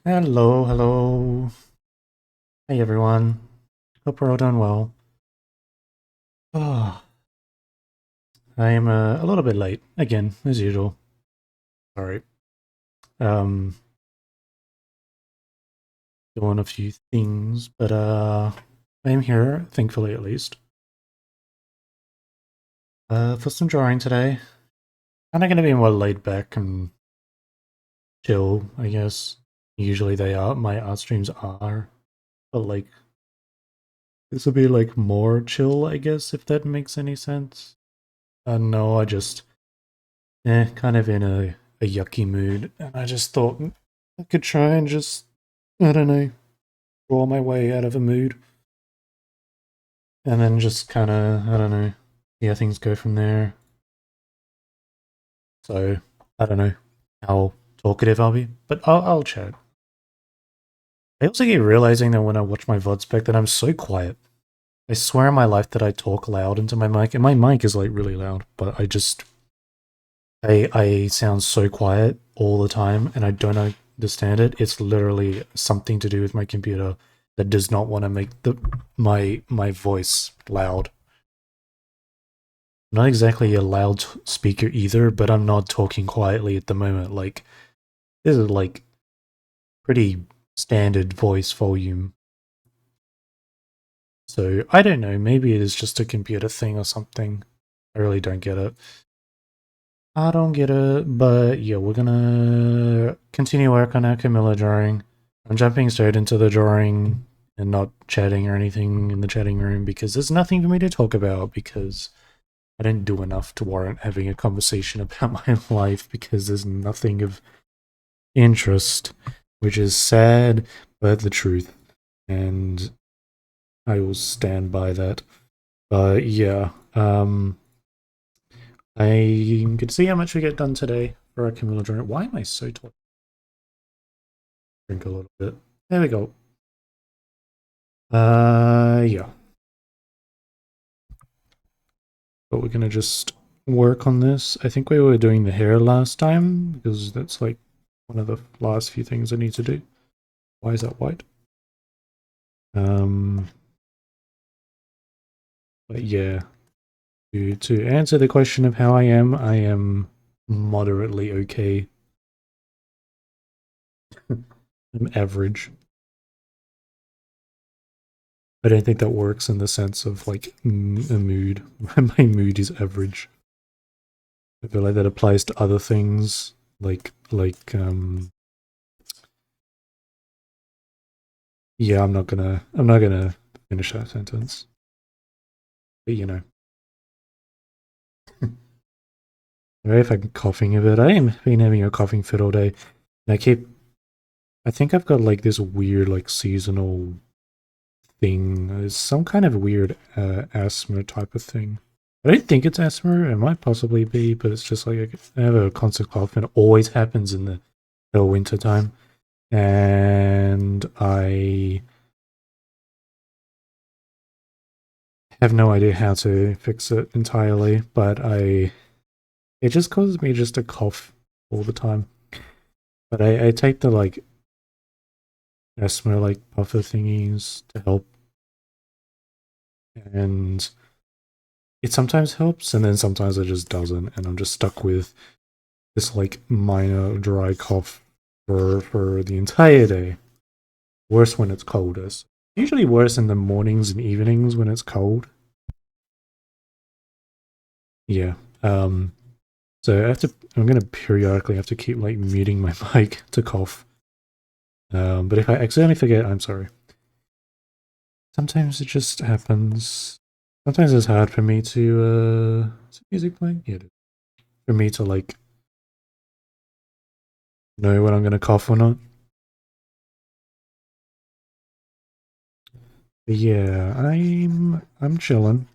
Hello, hello. Hey everyone. Hope we're all doing well. Oh, I am a little bit late again, as usual. Sorry. Um, doing a few things, but I am here, thankfully at least. For some drawing today. Kinda gonna be more laid back and chill, I guess. Usually they are. My art streams are, but like this will be like more chill, I guess, if that makes any sense. No, I just kind of in a yucky mood, and I just thought I could try and just, I don't know, draw my way out of a mood, and then just kind of, I don't know, see how things go from there. So, I don't know how talkative I'll be, but I'll chat. I also keep realizing that when I watch my VODs back that I'm so quiet. I swear on my life that I talk loud into my mic, and my mic is like really loud, but I sound so quiet all the time, and I don't understand it. It's literally something to do with my computer that does not want to make my voice loud. I'm not exactly a loud speaker either, but I'm not talking quietly at the moment. Like this is like pretty standard voice volume. So I don't know. Maybe it is just a computer thing or something. I really don't get it. I don't get it, but yeah, we're gonna continue work on our Camila drawing. I'm jumping straight into the drawing and not chatting or anything in the chatting room because there's nothing for me to talk about because I didn't do enough to warrant having a conversation about my life because there's nothing of interest, which is sad, but the truth. And I will stand by that. But yeah, I'm good to see how much we get done today for our Camilla drawing. Why am I so tall? Drink a little bit. There we go. Yeah. But we're gonna just work on this. I think we were doing the hair last time because that's like one of the last few things I need to do. Why is that white? Um, but yeah, to answer the question of how I am moderately okay. I'm average. I don't think that works in the sense of like a mood. My mood is average. I feel like that applies to other things yeah, I'm not gonna finish that sentence. But you know. Sorry if I'm coughing a bit. I am been having a coughing fit all day. And I think I've got like this weird like seasonal thing. It's some kind of weird asthma type of thing. I don't think it's asthma. It might possibly be, but it's just like I have a constant cough, and it always happens in the winter time. And I have no idea how to fix it entirely, but it just causes me just to cough all the time. But I take the like asthma like buffer thingies to help, and it sometimes helps, and then sometimes it just doesn't, and I'm just stuck with this like minor dry cough for the entire day. Worse when it's coldest. Usually worse in the mornings and evenings when it's cold. Yeah. So I'm gonna periodically have to keep like muting my mic to cough. But if I accidentally forget, I'm sorry. Sometimes it just happens. Sometimes it's hard for me to is it music playing? Yeah, it is. For me to like know when I'm gonna cough or not. But yeah, I'm chilling.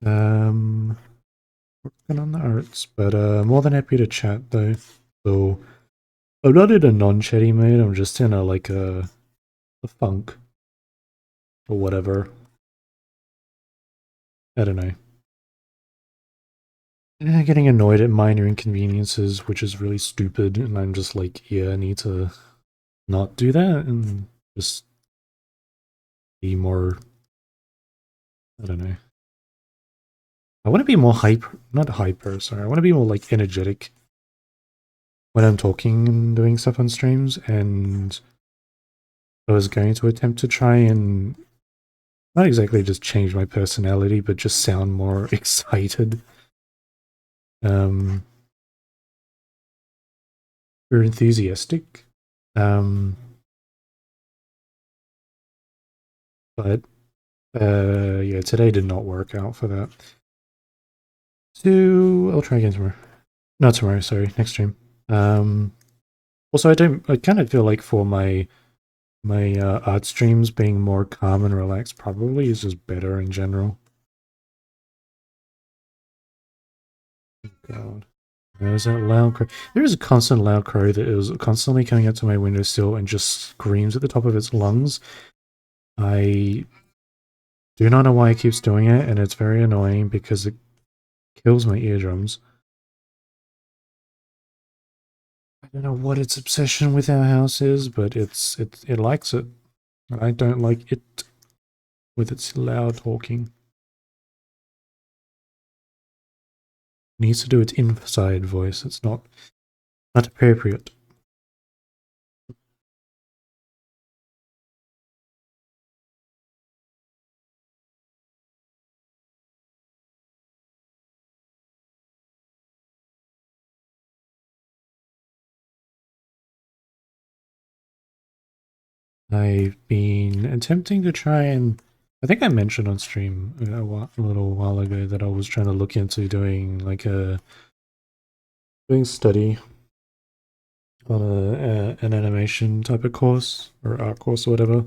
Um working on the arts, but more than happy to chat though. So I'm not in a non-chatty mood, I'm just in a like a funk or whatever. I don't know. Getting annoyed at minor inconveniences, which is really stupid, and I'm just like, yeah, I need to not do that and just be more, I don't know. I want to be more hyper, not hyper, sorry. I want to be more like energetic when I'm talking and doing stuff on streams, and I was going to attempt to try and not exactly just change my personality, but just sound more excited. Or enthusiastic. But yeah, today did not work out for that. So I'll try again tomorrow. Not tomorrow, sorry, next stream. Also, I kind of feel like for my art streams being more calm and relaxed probably is just better in general. Oh God. There's that loud crow. There is a constant loud crow that is constantly coming up to my windowsill and just screams at the top of its lungs. I do not know why it keeps doing it, and it's very annoying because it kills my eardrums. I don't know what its obsession with our house is, but it likes it. I don't like it with its loud talking. It needs to do its inside voice. It's not appropriate. I've been attempting to try and I think I mentioned on stream a little while ago that I was trying to look into doing like doing study on an animation type of course or art course or whatever.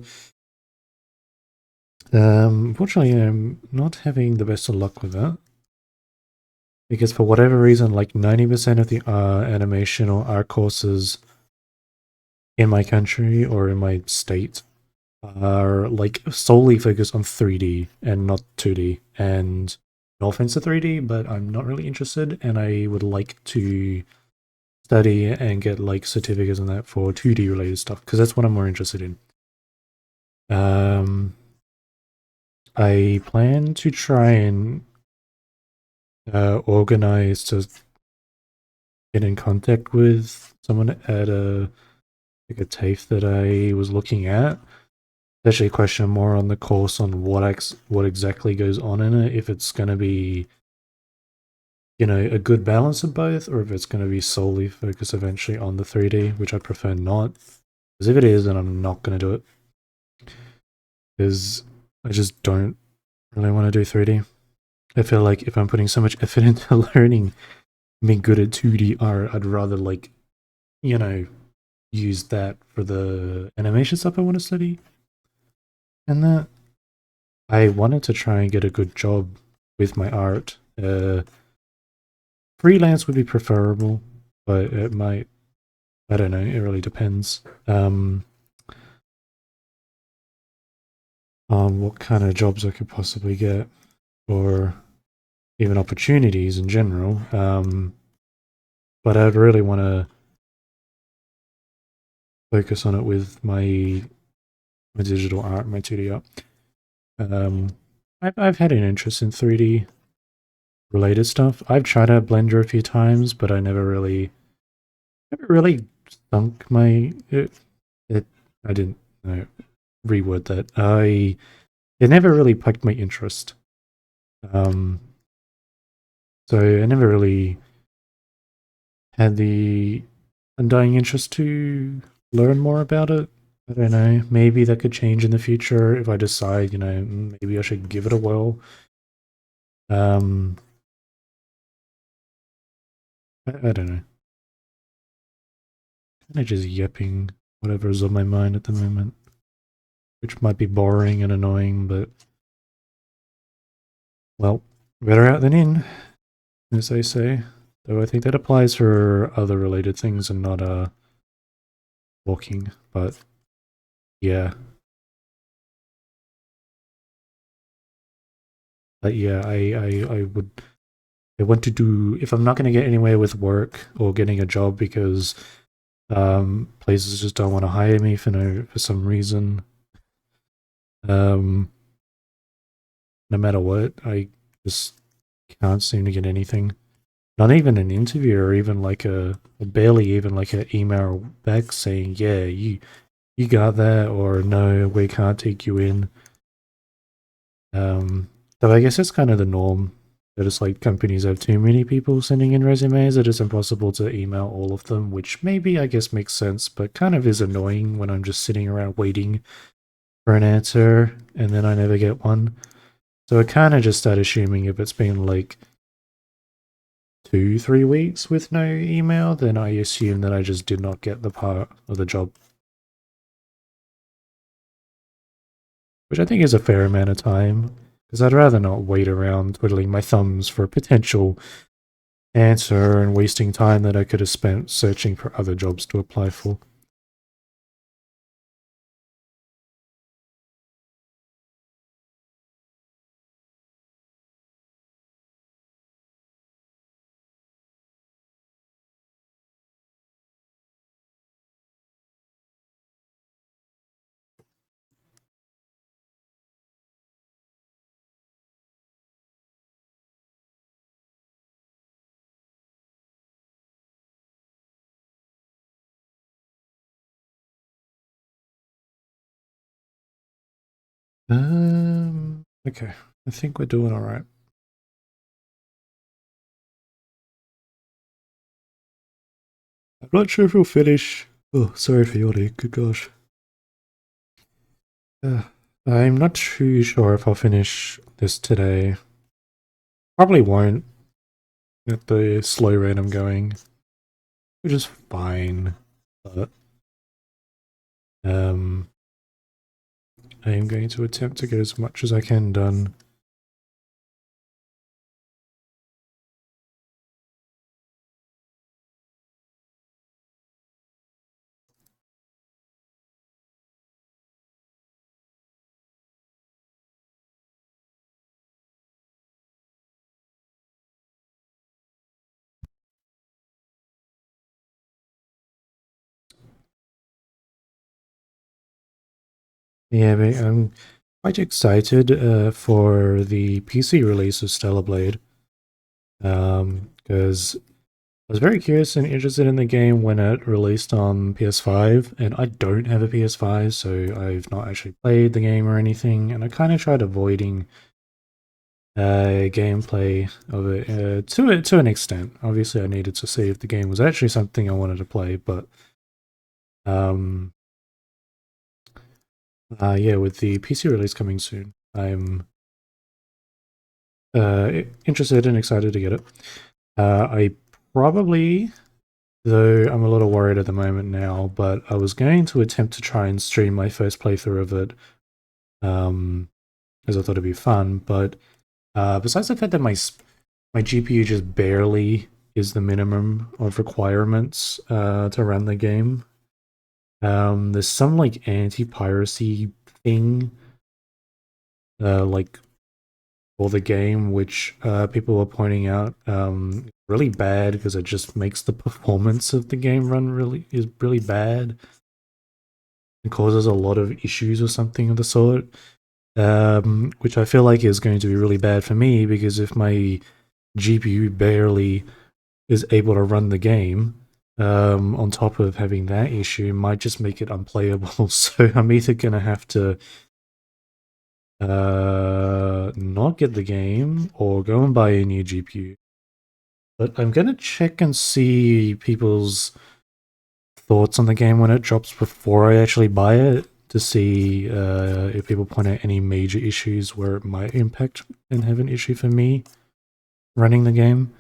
Unfortunately, I'm not having the best of luck with that because for whatever reason, like 90% of the animation or art courses in my country or in my state are like solely focused on 3D and not 2D. And no offense to 3D, but I'm not really interested, and I would like to study and get like certificates and that for 2D related stuff because that's what I'm more interested in. I plan to try and organize to get in contact with someone at a TAFE that I was looking at. Actually, a question more on the course on what exactly goes on in it. If it's going to be, you know, a good balance of both, or if it's going to be solely focused eventually on the 3D, which I prefer not. Because if it is, then I'm not going to do it. Because I just don't really want to do 3D. I feel like if I'm putting so much effort into learning being good at 2D art, I'd rather like, you know, use that for the animation stuff I want to study. And that I wanted to try and get a good job with my art. Freelance would be preferable, but it might, I don't know, it really depends. On what kind of jobs I could possibly get, or even opportunities in general. But I'd really want to focus on it with my digital art, my 2D art. I've had an interest in 3D related stuff. I've tried out Blender a few times, but I never really sunk my I didn't know, reword that. It never really piqued my interest. So I never really had the undying interest to learn more about it. I don't know. Maybe that could change in the future if I decide, you know, maybe I should give it a whirl. I don't know. Kind of just yipping whatever's on my mind at the moment, which might be boring and annoying, but well, better out than in, as they say. Though I think that applies for other related things and not walking. But yeah, I would. I want to do, if I'm not going to get anywhere with work or getting a job because Places just don't want to hire me for some reason. No matter what, I just can't seem to get anything. Not even an interview or even like barely even like an email back saying, yeah, you got that, or no, we can't take you in. So I guess it's kind of the norm that it's like companies have too many people sending in resumes. It is impossible to email all of them, which maybe I guess makes sense, but kind of is annoying when I'm just sitting around waiting for an answer and then I never get one. So I kind of just start assuming if it's been like 2, 3 weeks with no email, then I assume that I just did not get the part of the job. Which I think is a fair amount of time, because I'd rather not wait around twiddling my thumbs for a potential answer and wasting time that I could have spent searching for other jobs to apply for. Okay. I think we're doing alright. I'm not sure if we'll finish. Oh, sorry for yawning. Good gosh. Uh, I'm not too sure if I'll finish this today. Probably won't at the slow rate I'm going, which is fine. But I am going to attempt to get as much as I can done. Yeah, but I'm quite excited for the PC release of Stellar Blade. Because I was very curious and interested in the game when it released on PS5, and I don't have a PS5, so I've not actually played the game or anything, and I kind of tried avoiding gameplay of it to an extent. Obviously, I needed to see if the game was actually something I wanted to play, but um, yeah, with the PC release coming soon, I'm interested and excited to get it. I probably, though I'm a little worried at the moment now, but I was going to attempt to try and stream my first playthrough of it, as I thought it'd be fun. But besides the fact that my GPU just barely is the minimum of requirements to run the game, there's some like anti-piracy thing, like for the game, which people were pointing out really bad because it just makes the performance of the game run really bad and causes a lot of issues or something of the sort. Which I feel like is going to be really bad for me because if my GPU barely is able to run the game, on top of having that issue, it might just make it unplayable. So I'm either gonna have to not get the game or go and buy a new GPU. But I'm gonna check and see people's thoughts on the game when it drops before I actually buy it to see if people point out any major issues where it might impact and have an issue for me running the game.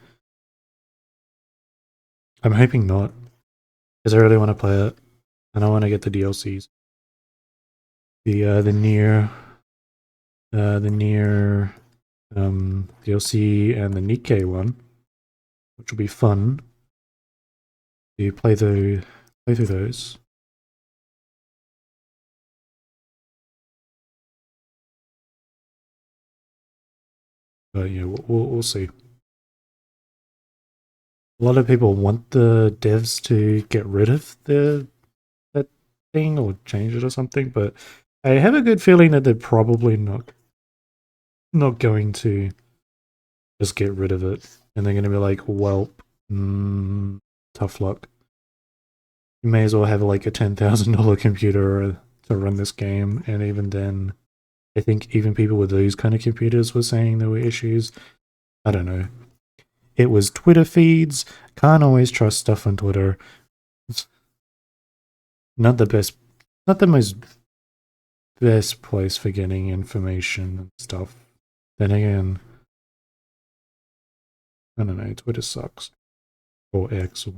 I'm hoping not, because I really want to play it and I want to get the DLCs. The near DLC and the Nikkei one, which will be fun. You play through those. But yeah, we'll see. A lot of people want the devs to get rid of that thing or change it or something, but I have a good feeling that they're probably not going to just get rid of it, and they're going to be like, "Well, tough luck. You may as well have like a $10,000 computer to run this game." And even then, I think even people with those kind of computers were saying there were issues. I don't know. It was Twitter feeds. Can't always trust stuff on Twitter. It's not the best, not the most best place for getting information and stuff. Then again, I don't know. Twitter sucks. Or X. Or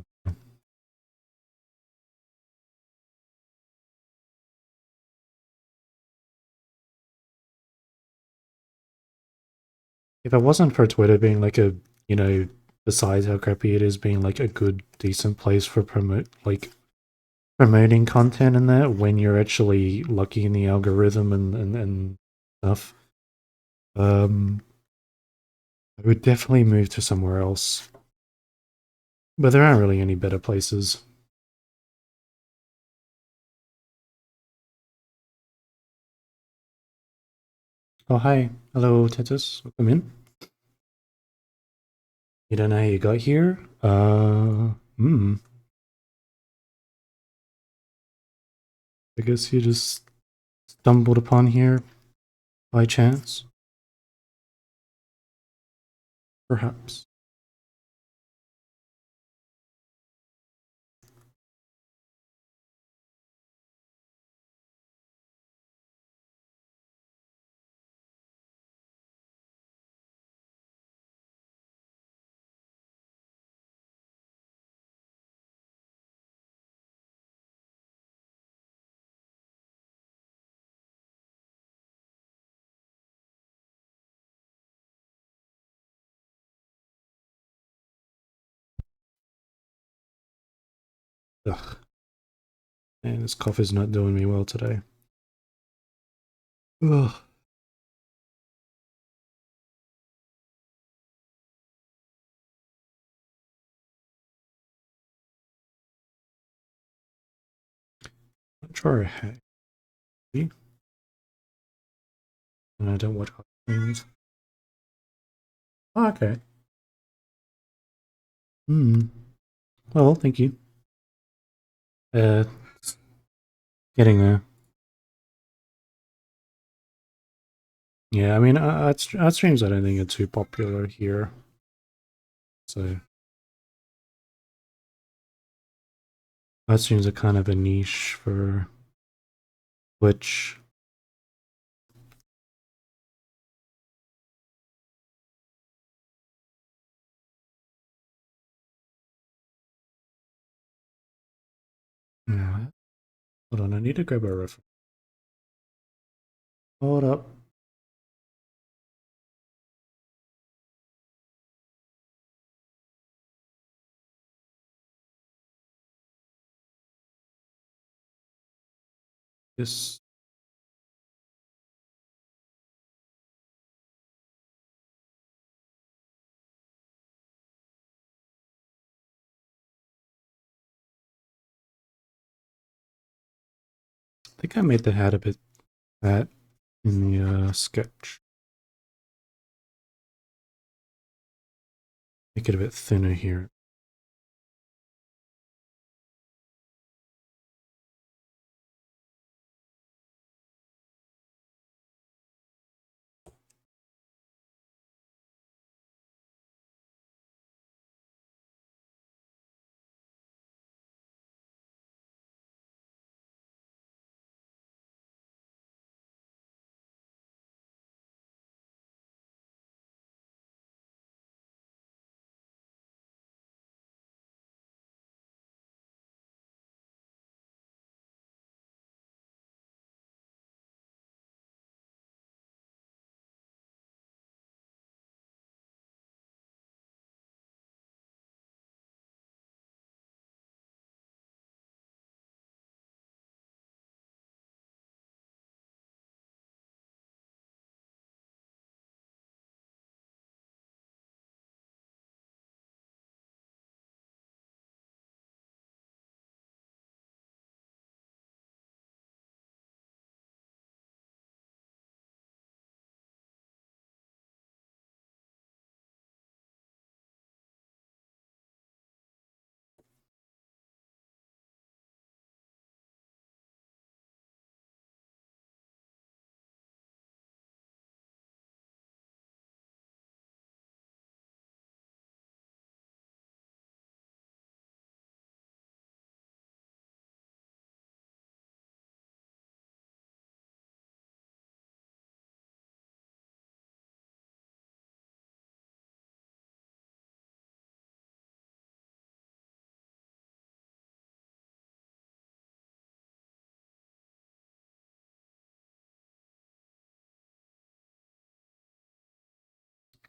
if it wasn't for Twitter being like a, besides how crappy it is, being like a good, decent place for promoting content and that when you're actually lucky in the algorithm and stuff, I would definitely move to somewhere else. But there aren't really any better places. Oh, hi. Hello, Tetus. Welcome in. You don't know how you got here? I guess you just stumbled upon here by chance. Perhaps. Ugh. Man, this cough is not doing me well today. Ugh. Not sure I have. And I don't watch other things. Oh, okay. Well, thank you. Uh, getting there. Yeah, I mean, art streams I don't think are too popular here. So, art streams are kind of a niche for Twitch. Yeah. Hold on, I need to grab a reference. Hold up. This. I think I made the hat a bit fat in the sketch. Make it a bit thinner here.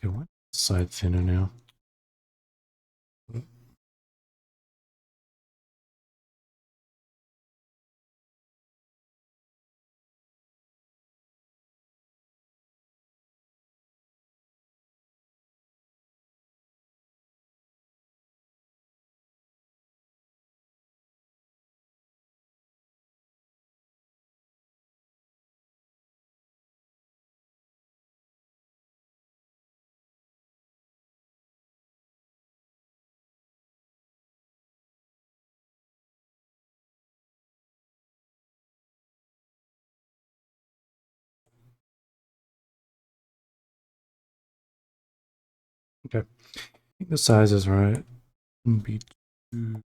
Okay, what side thinner now? Okay, I think the size is right. Wouldn't be too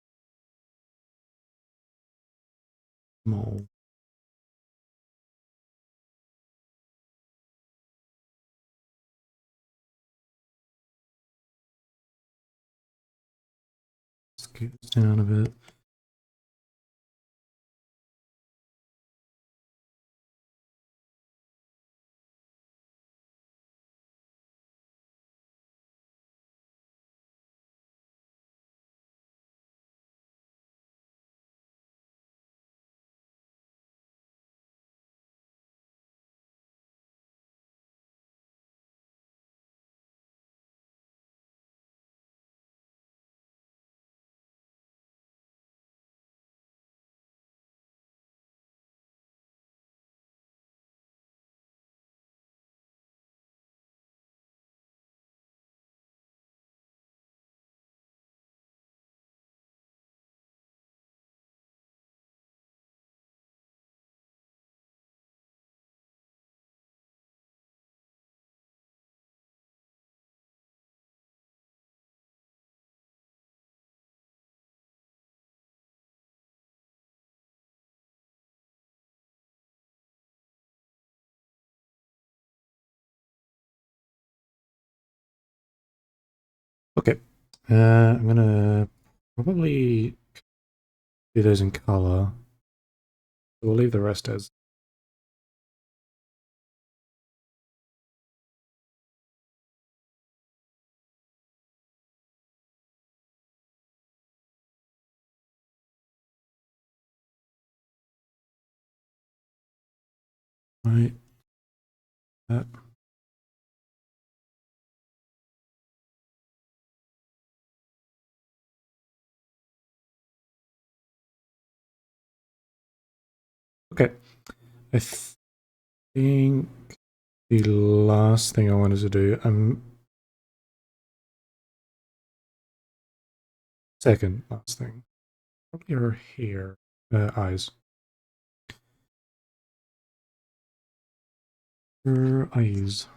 small. Scoot this down a bit. Okay, I'm gonna probably do those in color. We'll leave the rest as. Right. That. Okay. I think the last thing I wanted to do, second last thing, probably her hair, eyes. Her eyes.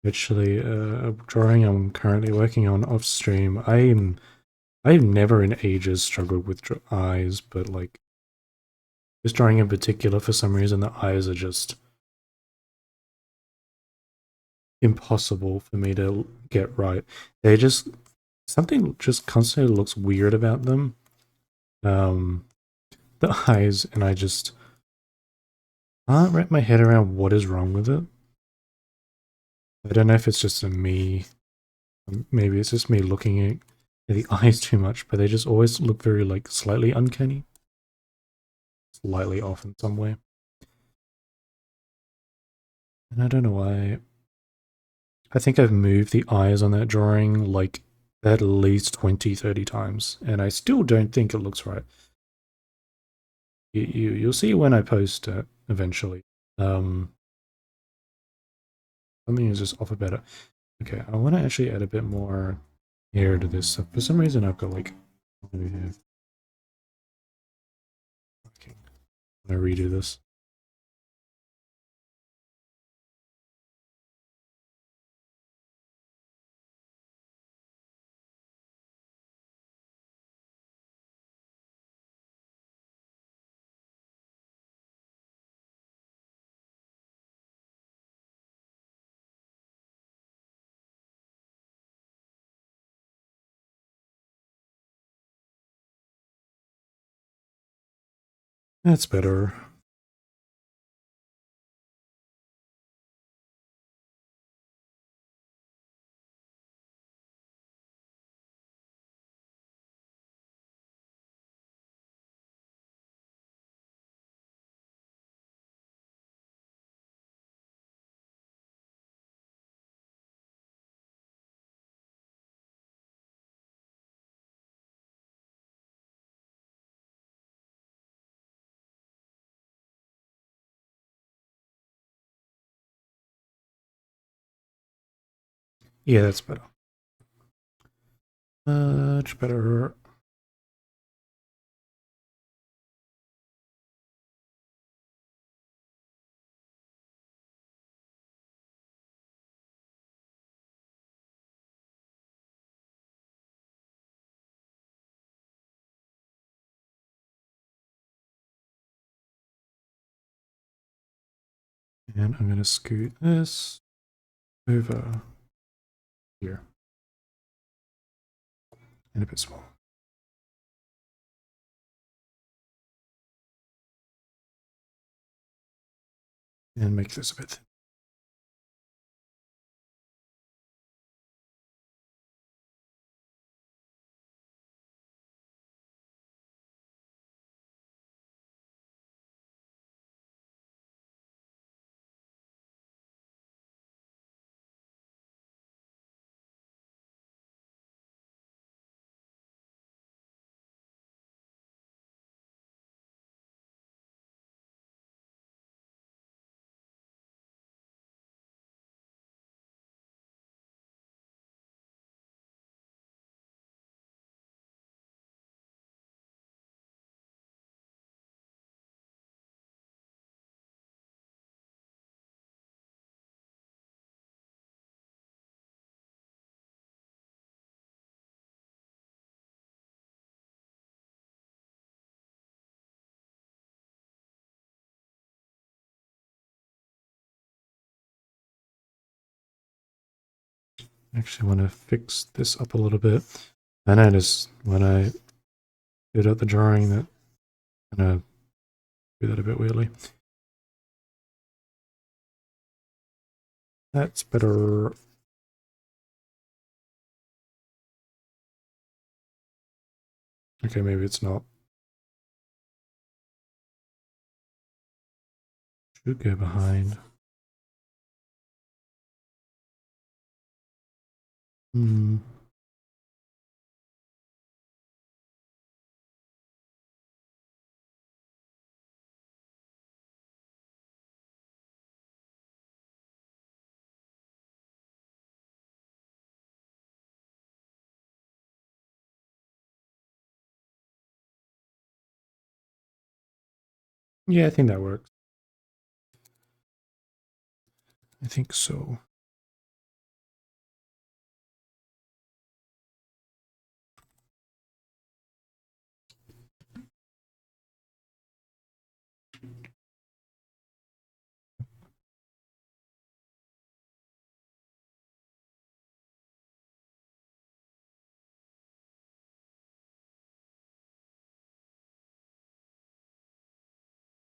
Actually, a drawing I'm currently working on off stream. I've never in ages struggled with eyes, but like this drawing in particular, for some reason, the eyes are just impossible for me to get right. They just something just constantly looks weird about them. Um, the eyes, and I just can't wrap my head around what is wrong with it. I don't know if it's just a me. Maybe it's just me looking at the eyes too much, but they just always look very like slightly uncanny, slightly off in some way. And I don't know why. I think I've moved the eyes on that drawing like at least 20, 30 times, and I still don't think it looks right. You'll see when I post it eventually. Something is just off about it. Okay, I want to actually add a bit more hair to this. So for some reason, I've got like. Okay, I'm gonna redo this. That's better. Yeah, that's better. Much better. And I'm going to scoot this over here and a bit small. And make this a bit thin. Actually want to fix this up a little bit. I noticed when I did out the drawing that I'm going to do that a bit weirdly. That's better. Okay, maybe it's not. Should go behind. Hmm. Yeah, I think that works. I think so.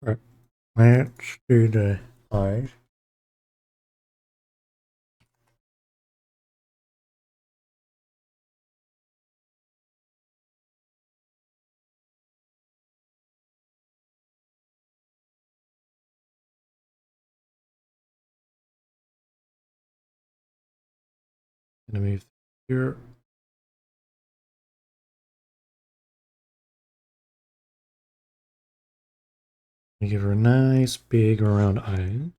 Right. Let's do the eyes. Gonna move here. Give her a nice big round eye.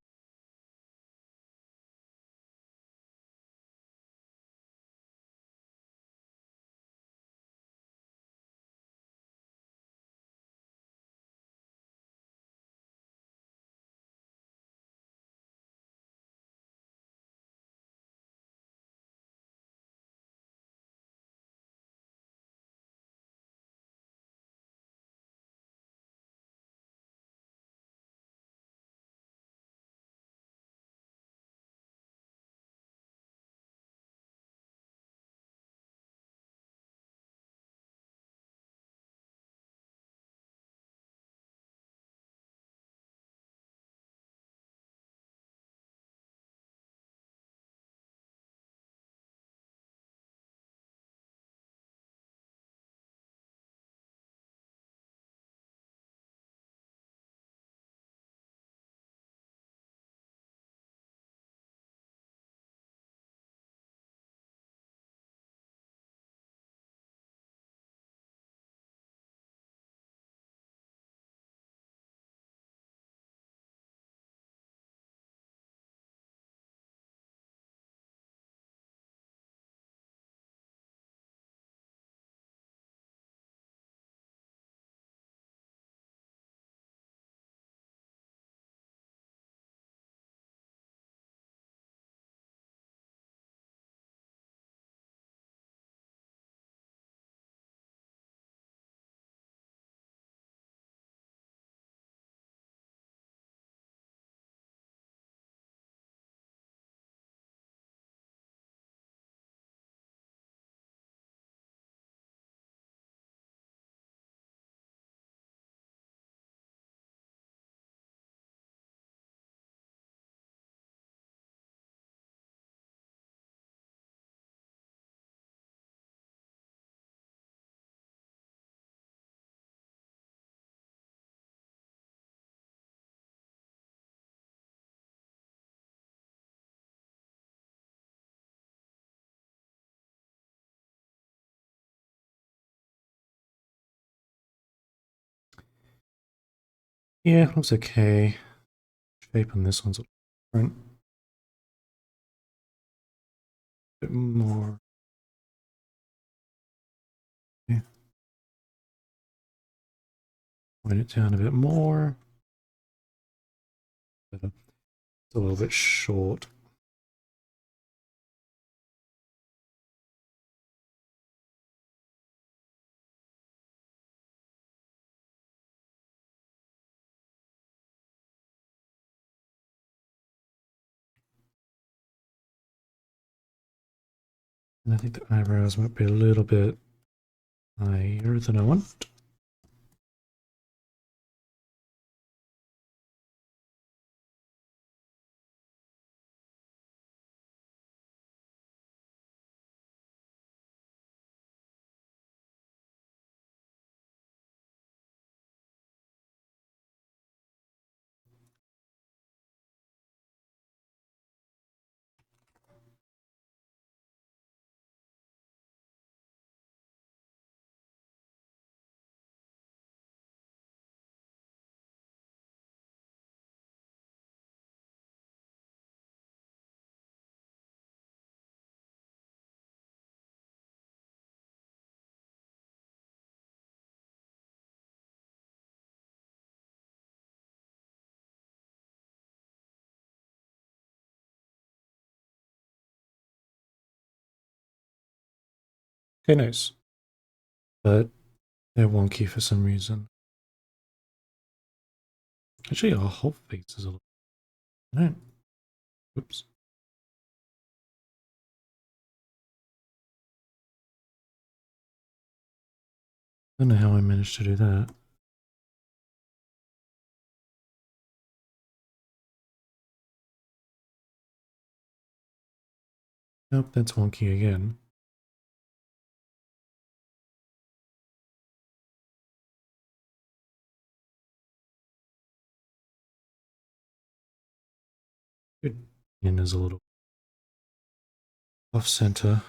Yeah, looks okay. Shape on this one's a different. A bit more. Yeah. Point it down a bit more. It's a little bit short. And I think the eyebrows might be a little bit higher than I want. Okay, nice. But they're wonky for some reason. Actually, our whole face is a little. No. Oops. I don't know how I managed to do that. Nope, that's wonky again. Good. In is a little off center.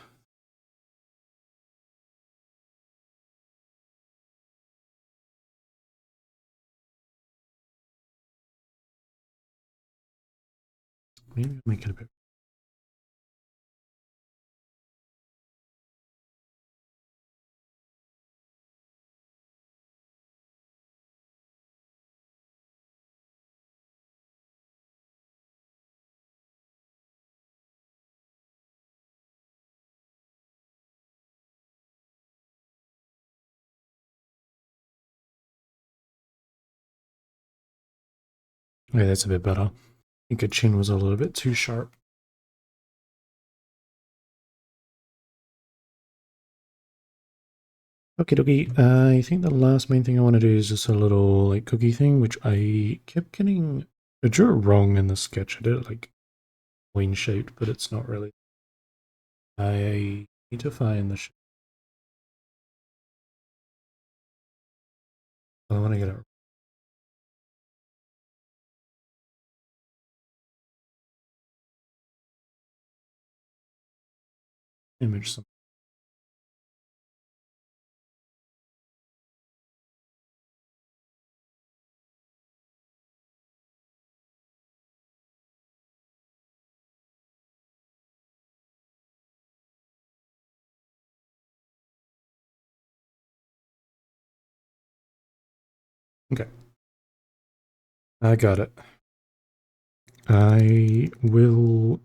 Maybe make it a bit. Yeah, that's a bit better. I think her chin was a little bit too sharp. Okay, dokie. I think the last main thing I want to do is just a little like cookie thing, which I kept getting. I drew it wrong in the sketch. I did it like wing shaped, but it's not really. I need to find the. I want to get it. Image some. Okay, I got it. I will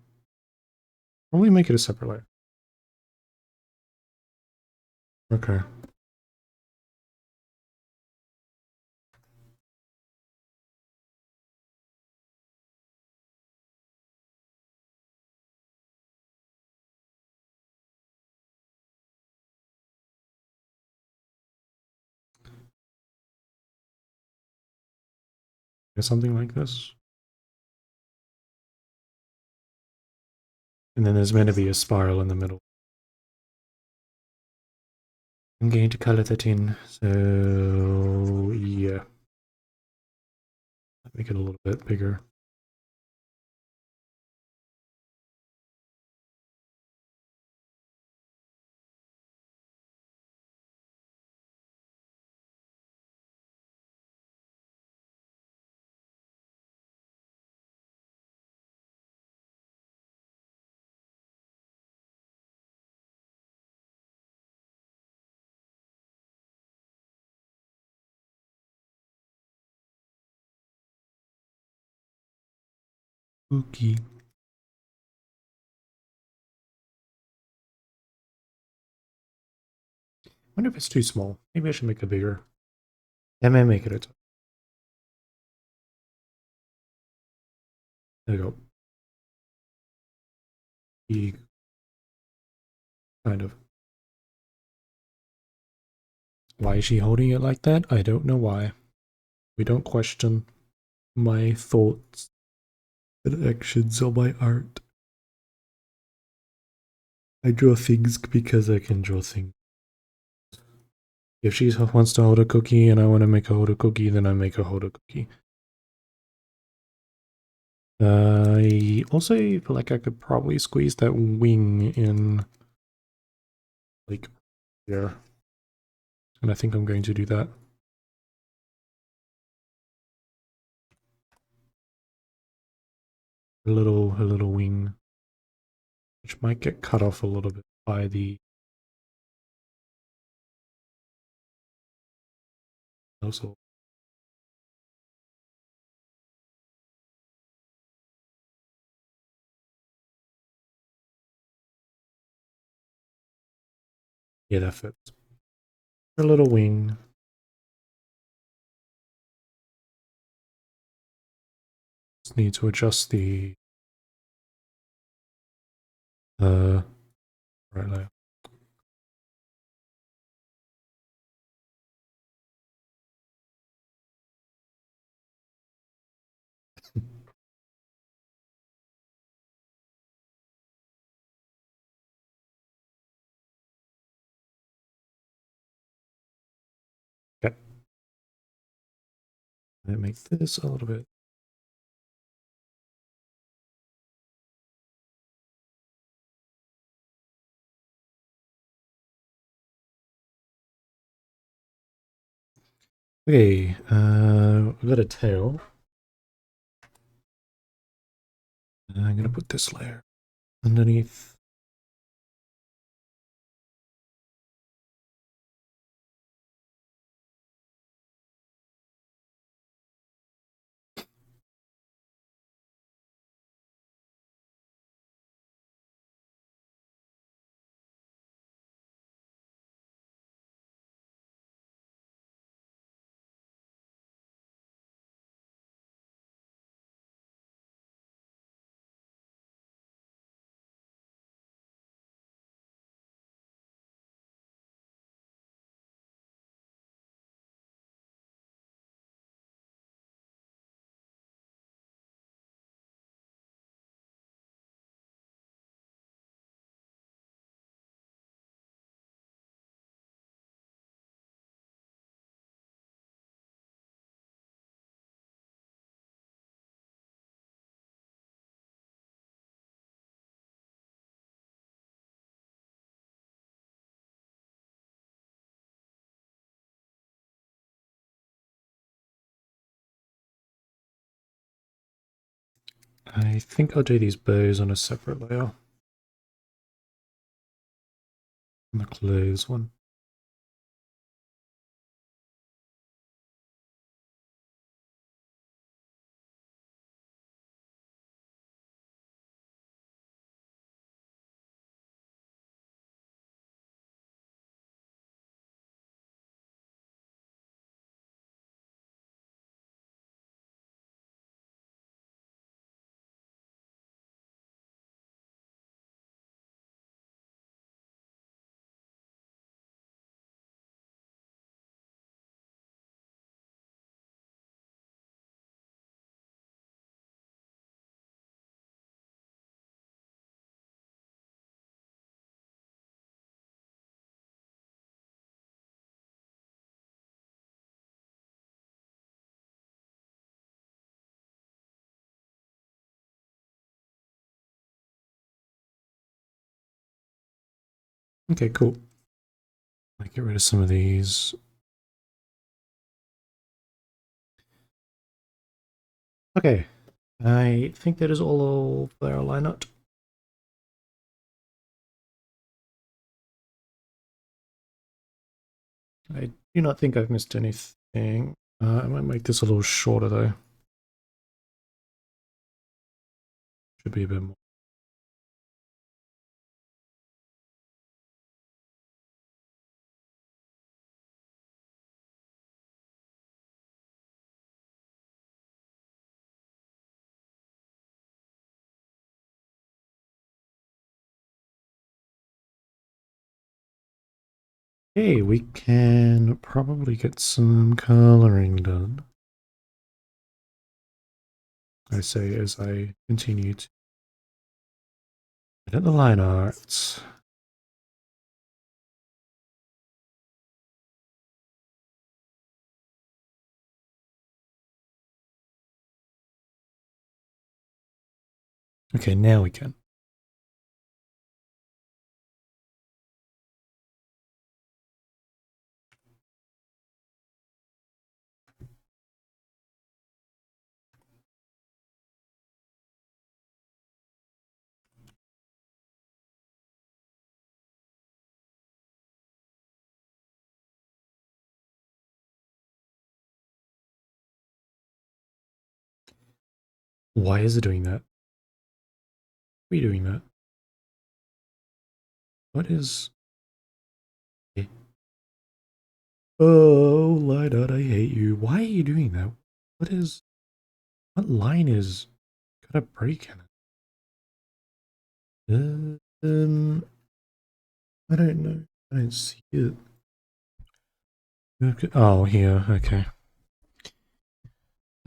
probably make it a separate layer. Okay. Something like this. And then there's meant to be a spiral in the middle. I'm going to color that in. So, yeah. Make it a little bit bigger. Cookie. I wonder if it's too small. Maybe I should make it bigger. I may make it a top. There we go. Big. Kind of. Why is she holding it like that? I don't know why. We don't question my thoughts and actions or my art. I draw things because I can draw things. If she wants to hold a cookie and I want to make her hold a cookie, then I make her hold a cookie. I also feel like I could probably squeeze that wing in, like, here. And I think I'm going to do that. A little wing, which might get cut off a little bit by the also. Yeah, that fits. A little wing. Just need to adjust the right layer. Okay. Let me make this a little bit. Okay, we've got a tail. I'm gonna put this layer underneath. I think I'll do these bows on a separate layer. And the clothes one. Okay, cool. I get rid of some of these. Okay, I think that is all of our lineup. I do not think I've missed anything. I might make this a little shorter though. Should be a bit more. Hey, we can probably get some coloring done. I say as I continue to edit the line arts. Okay, now we can. Why is it doing that? Why are you doing that? What is... Oh, Lidot, I hate you. Why are you doing that? What is... What line is... got a break in it? I don't know. I don't see it. Okay. Oh, here. Okay.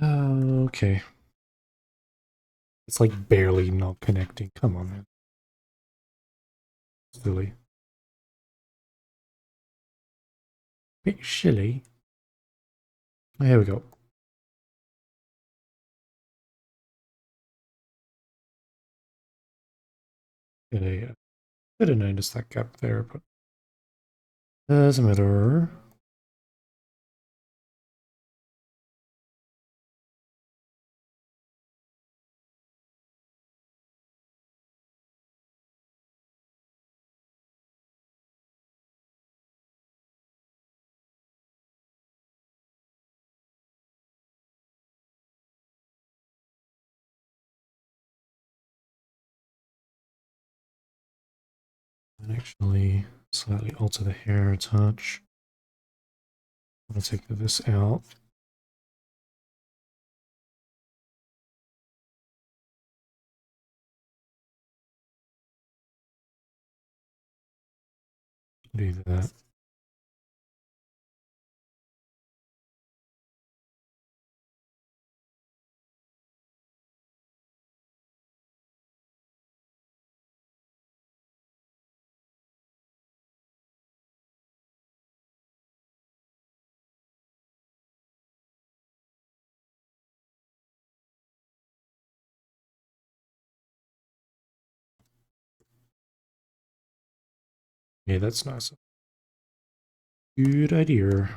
Okay. It's like barely not connecting. Come on, man. Silly. Bit shilly. Here we go. Yeah, could have noticed that gap there, but doesn't matter. And actually slightly alter the hair a touch. I'm gonna take this out. Do that. Yeah, that's nice. Good idea.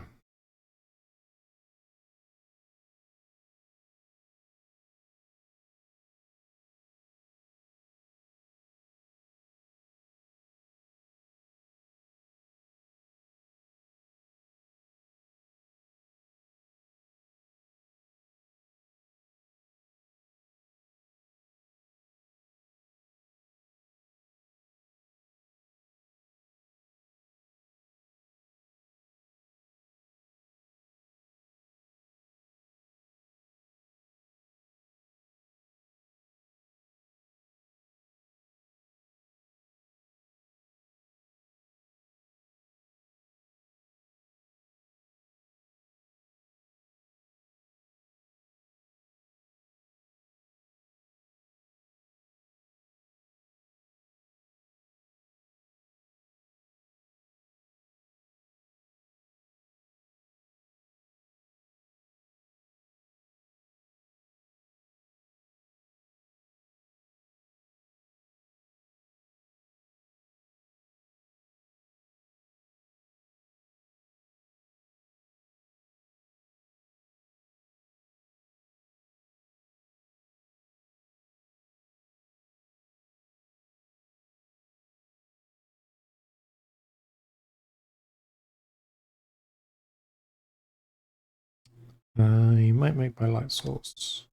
I might make my light source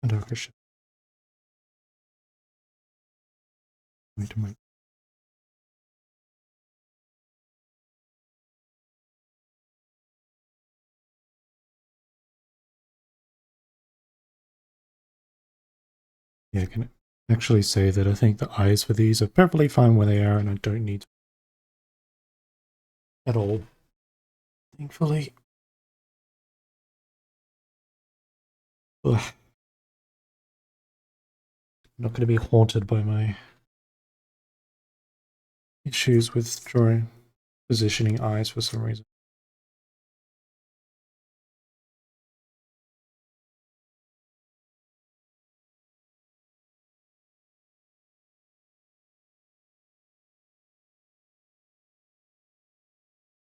a darker shade. Wait a minute. Yeah, I can actually say that I think the eyes for these are perfectly fine where they are, and I don't need at all. Thankfully. Ugh. I'm not going to be haunted by my issues with drawing, positioning eyes for some reason.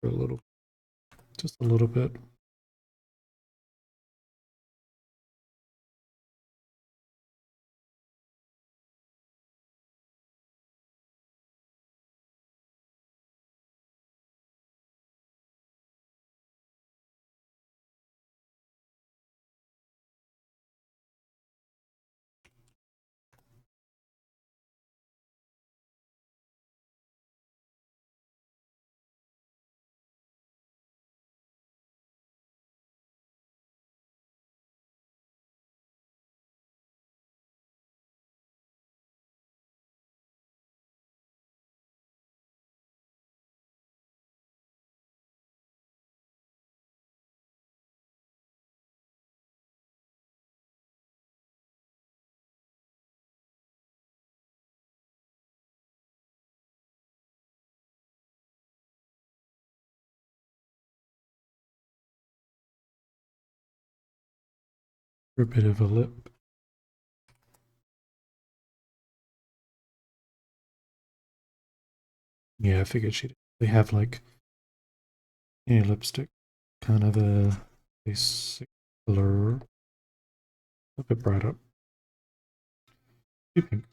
For a little, just a little bit. For a bit of a lip. Yeah, I figured they have like lipstick, kind of a basic color, a bit brighter. Too pink.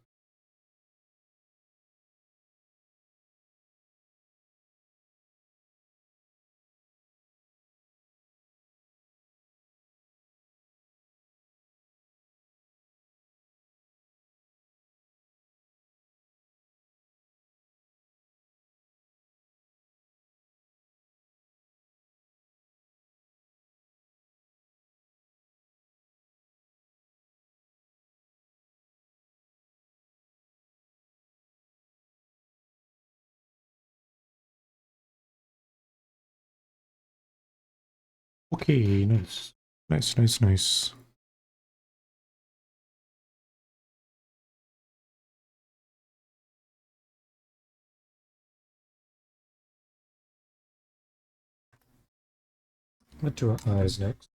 Okay, nice. Nice, nice, nice. Let's do our eyes next.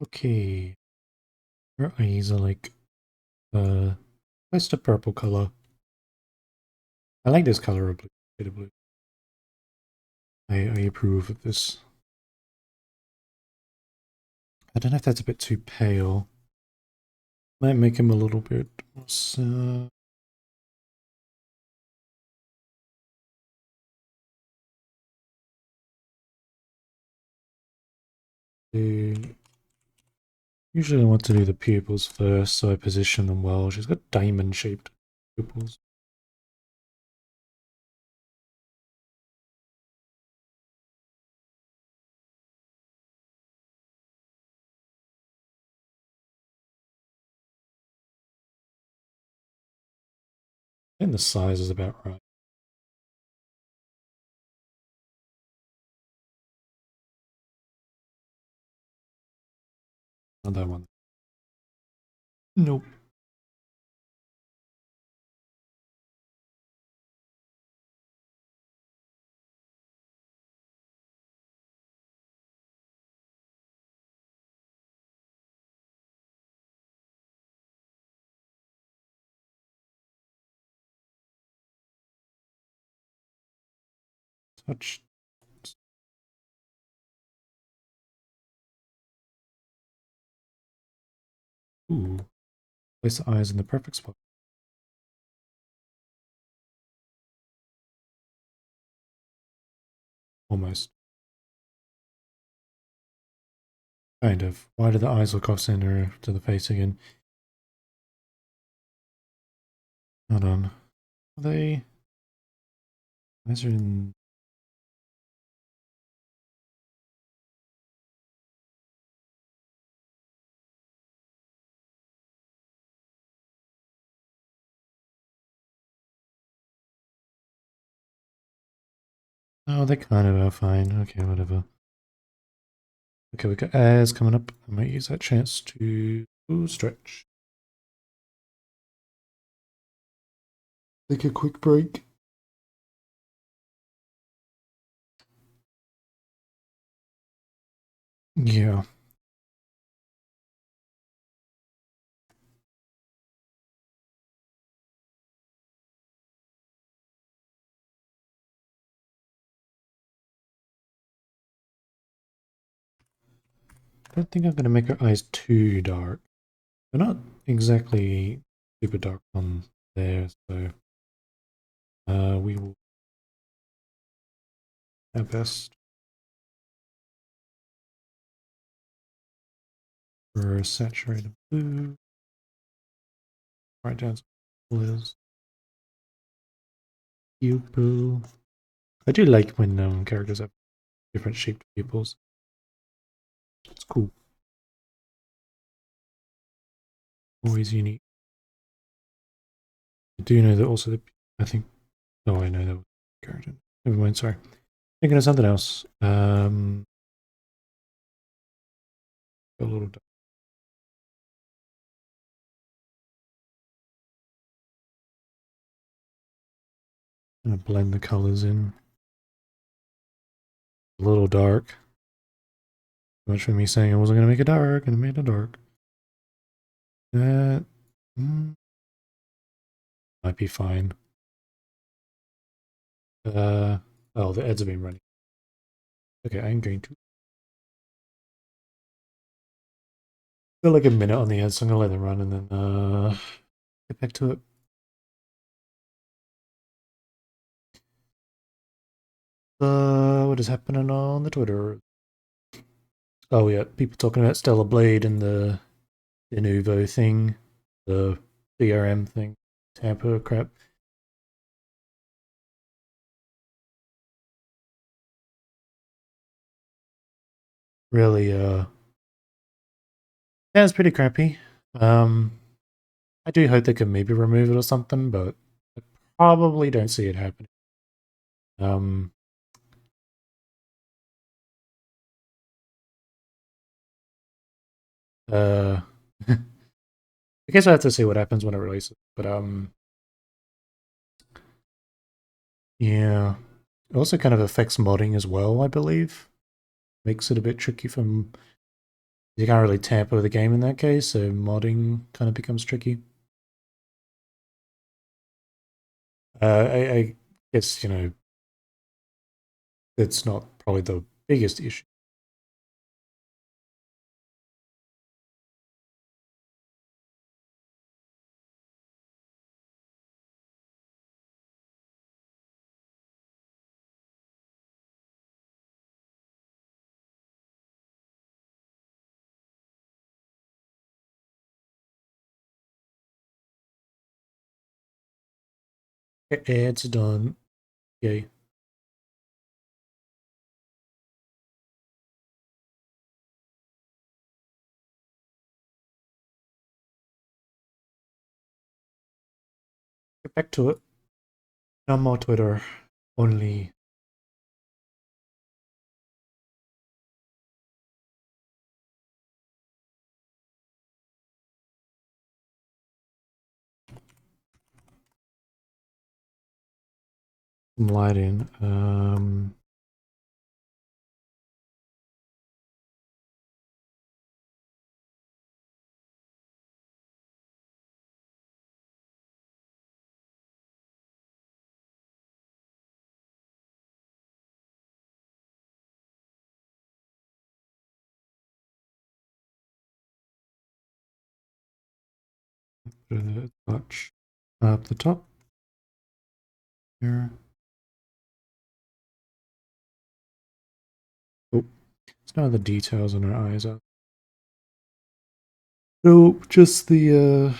Okay. Her eyes are like what's the purple color? I like this color of blue. Shade of blue. I approve of this. I don't know if that's a bit too pale. Might make him a little bit more. Usually I want to do the pupils first, so I position them well. She's got diamond-shaped pupils. I think the size is about right. Not that one. Nope. Touch. Ooh. Place the eyes in the perfect spot. Almost. Kind of. Why do the eyes look off center to the face again? Hold on. Are they? Eyes are in. Oh, they kind of are fine. Okay, whatever. Okay, we got airs coming up. I might use that chance to stretch. Take a quick break. Yeah. I don't think I'm going to make her eyes too dark. They're not exactly super dark on there, so we will do our best for a saturated blue. Right down some colors. Pupil. I do like when characters have different shaped pupils. It's cool. Always unique. I do know that also the I think oh I know that was character. Never mind, sorry. Thinking of something else. A little dark. I'm gonna blend the colors in. A little dark. Much for me saying I wasn't gonna make it dark, and I made it dark. That might be fine. Oh, the ads have been running. Okay, I'm going to feel like a minute on the ads, so I'm gonna let them run and then get back to it. What is happening on the Twitter? Oh yeah, people talking about Stellar Blade and the Denuvo thing, the DRM thing, Tampa crap. Really, yeah, it's pretty crappy. I do hope they can maybe remove it or something, but I probably don't see it happening. Um, uh, I guess I have to see what happens when it releases, but yeah. It also kind of affects modding as well, I believe. Makes it a bit tricky from You can't really tamper with the game in that case, so modding kind of becomes tricky. I guess, you know, it's not probably the biggest issue. It's done. Yay. Get back to it. No more Twitter. Only. Lighting. Touch up the top here. Oh, it's not the details on our eyes. Nope, just the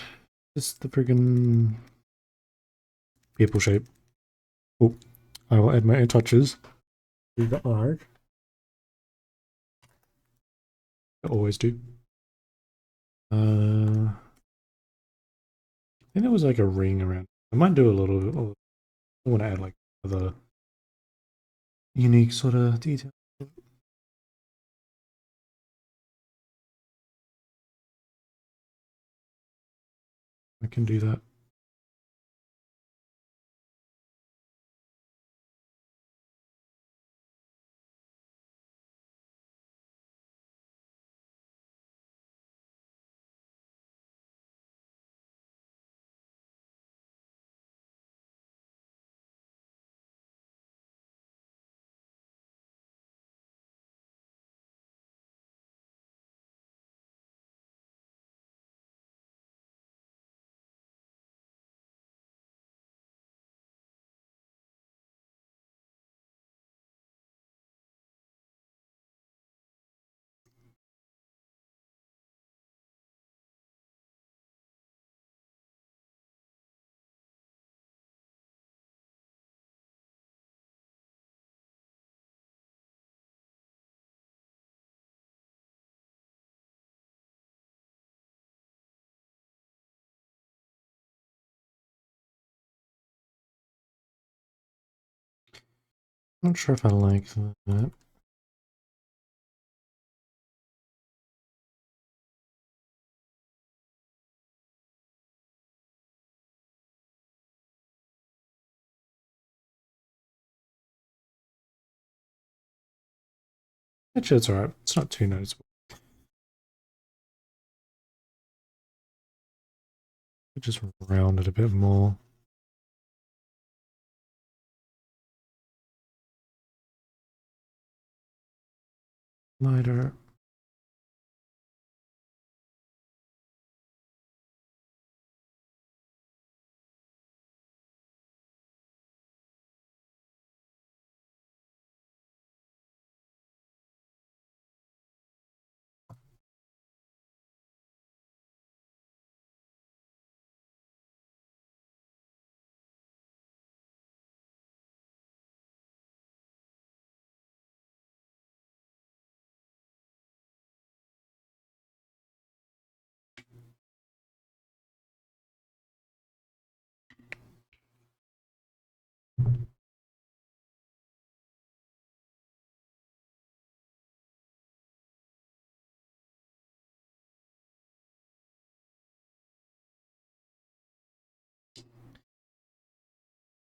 friggin' people shape. Oh, I will add my own touches. Do that large. I always do. I think there was like a ring around. I might do a little. I want to add like other unique sort of detail. I can do that. Not sure if I like that. Actually, it's alright. It's not too noticeable. Just round it a bit more. Lighter.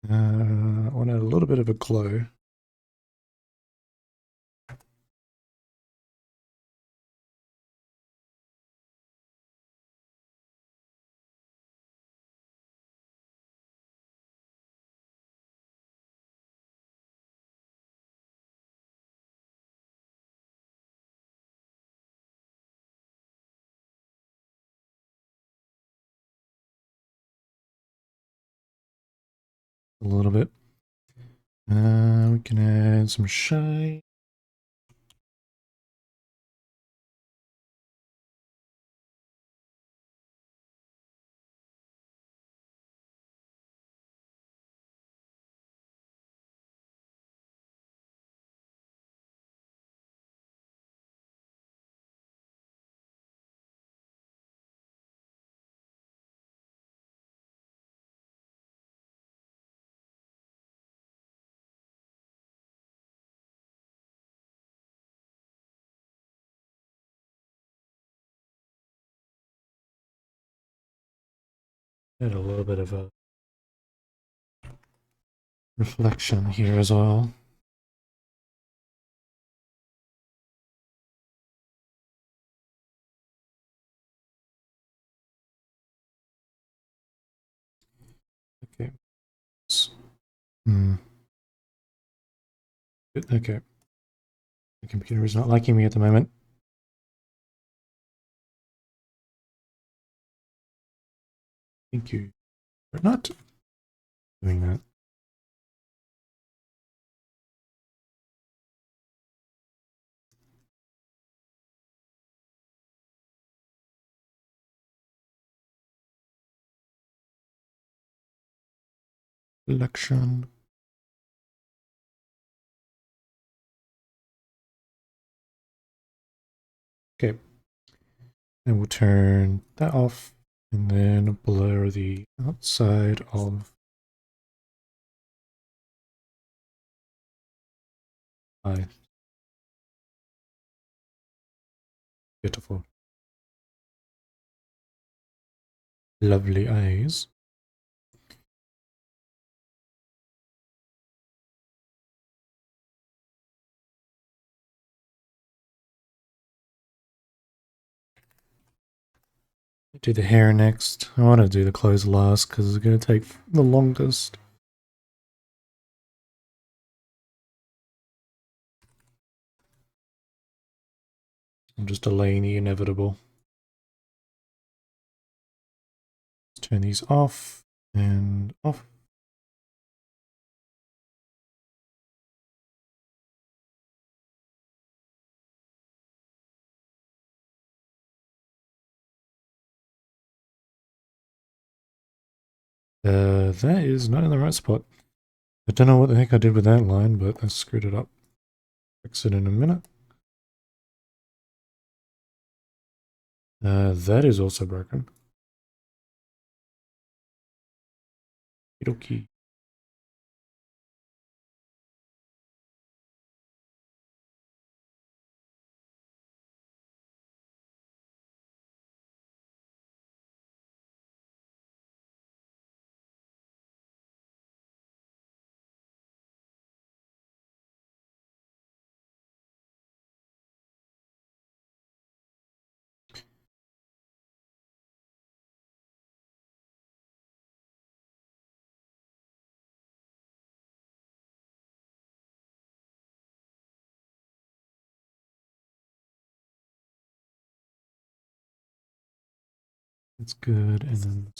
I want a little bit of a glow. a little bit. We can add some shine. Add a little bit of a reflection here as well. Okay. Okay. The computer is not liking me at the moment. Thank you for not doing that. Reflection. Okay. And we'll turn that off and then blur the outside of my beautiful, lovely eyes. Do the hair next. I want to do the clothes last because it's going to take the longest. I'm just delaying the inevitable. Let's turn these off and off. That is not in the right spot. I don't know what the heck I did with that line, but I screwed it up. Fix it in a minute. That is also broken. Okey. That's good. And then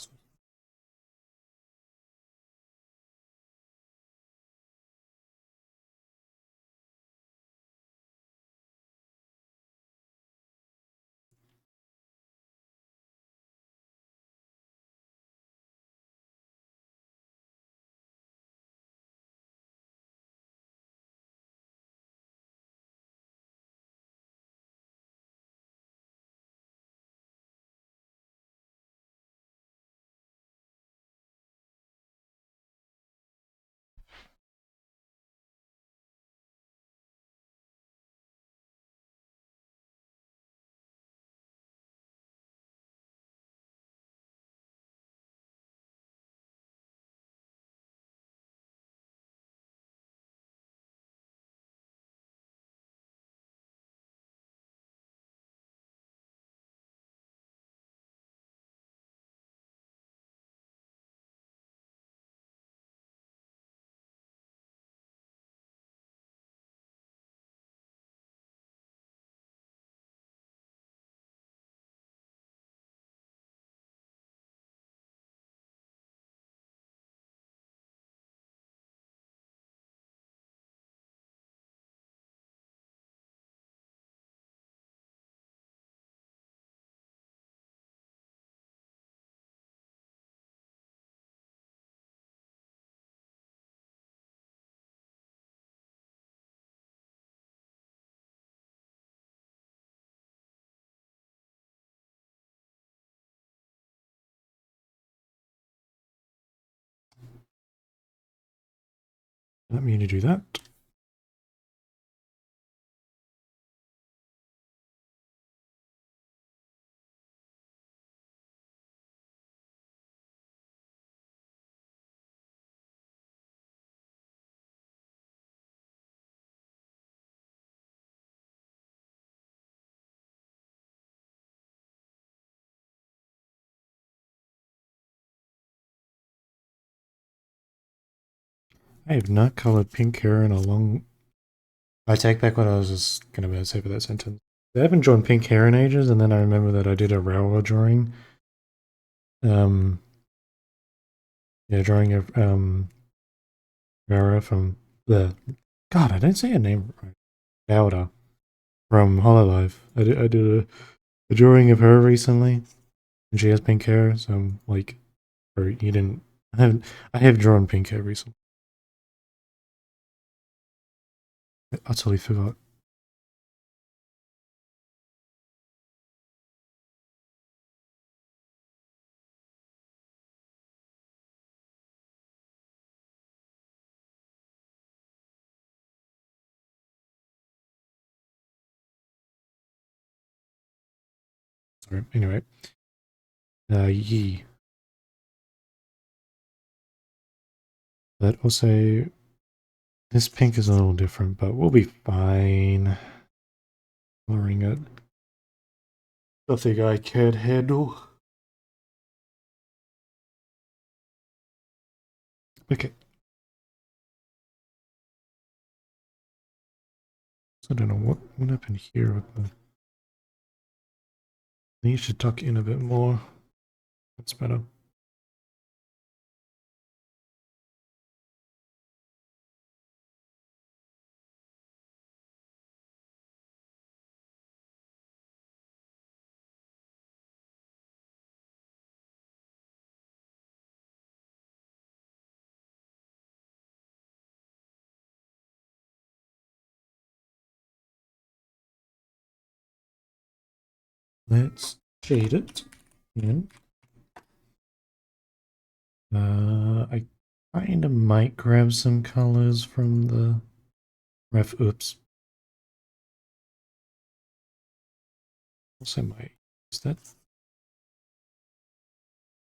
Let me do that. I have not colored pink hair in a long... I take back what I was just going to say for that sentence. I haven't drawn pink hair in ages, and then I remember that I did a Rawa drawing. Yeah, drawing of Rara from the... God, I didn't say her name right. Laura from Hololive. I did a drawing of her recently, and she has pink hair, so I'm like... Or you didn't... I have drawn pink hair recently. I utterly forgot. Sorry. Anyway. Yee. But also, this pink is a little different, but we'll be fine. Coloring it. I think I can handle. Okay. So I don't know what happened here with the... I need to tuck in a bit more. That's better. Let's shade it in. I kind of might grab some colors from the ref. Oops. Also might use that.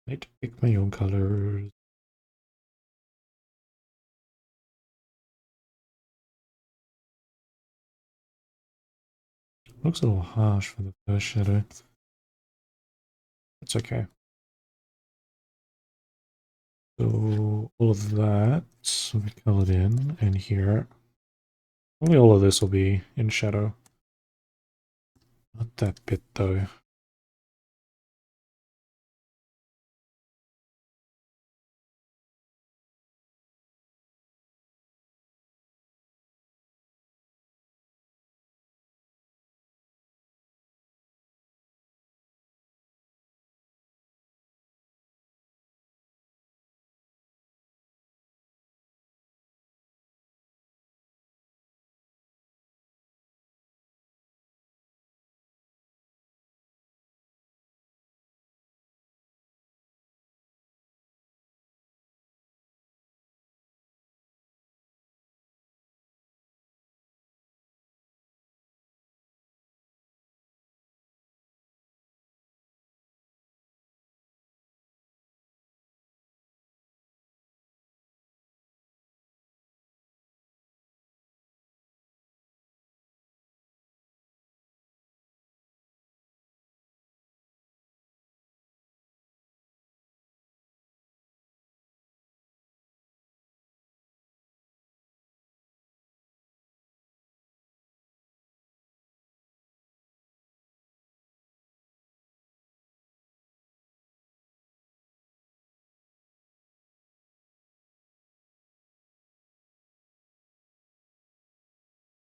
Might pick my own colors. Looks a little harsh for the first shadow. That's okay. So all of that will be colored in, and here, only all of this will be in shadow. Not that bit though.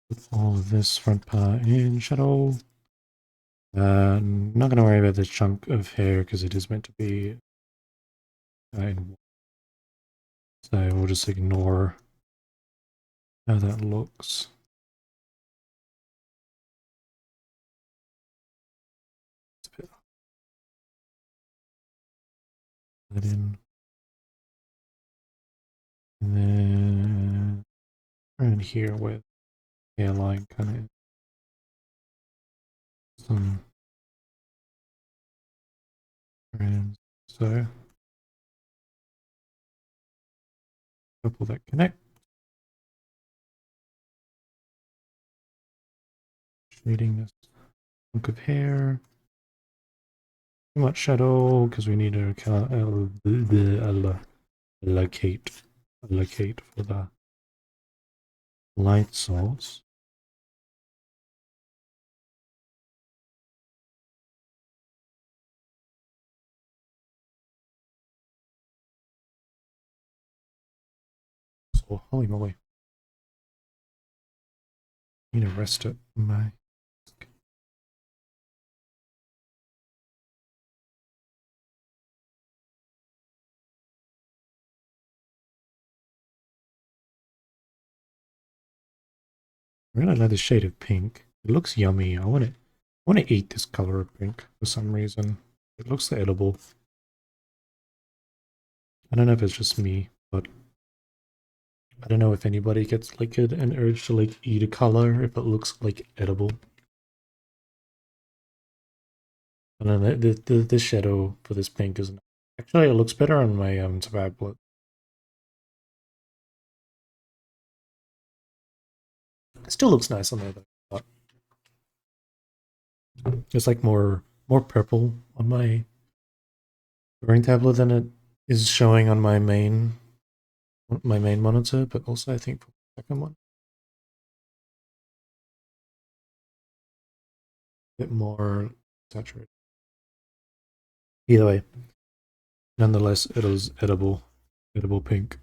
With all of this front part in shadow. Not gonna worry about this chunk of hair because it is meant to be so we'll just ignore how that looks. That in. And then here where the hairline kind of some strands. So couple that connect. Shading this hunk of hair. Too much shadow because we need to allocate for the light source. So holy moly. Need to rest it. My I really like the shade of pink. It looks yummy. I want to eat this color of pink for some reason. It looks edible. I don't know if it's just me, but I don't know if anybody gets like an urge to like eat a color if it looks like edible. I don't know, the shadow for this pink isn't actually, it looks better on my tablet. It still looks nice on there though. But it's like more purple on my drawing tablet than it is showing on my main monitor, but also I think for the second one. A bit more saturated. Either way, nonetheless, it is edible pink.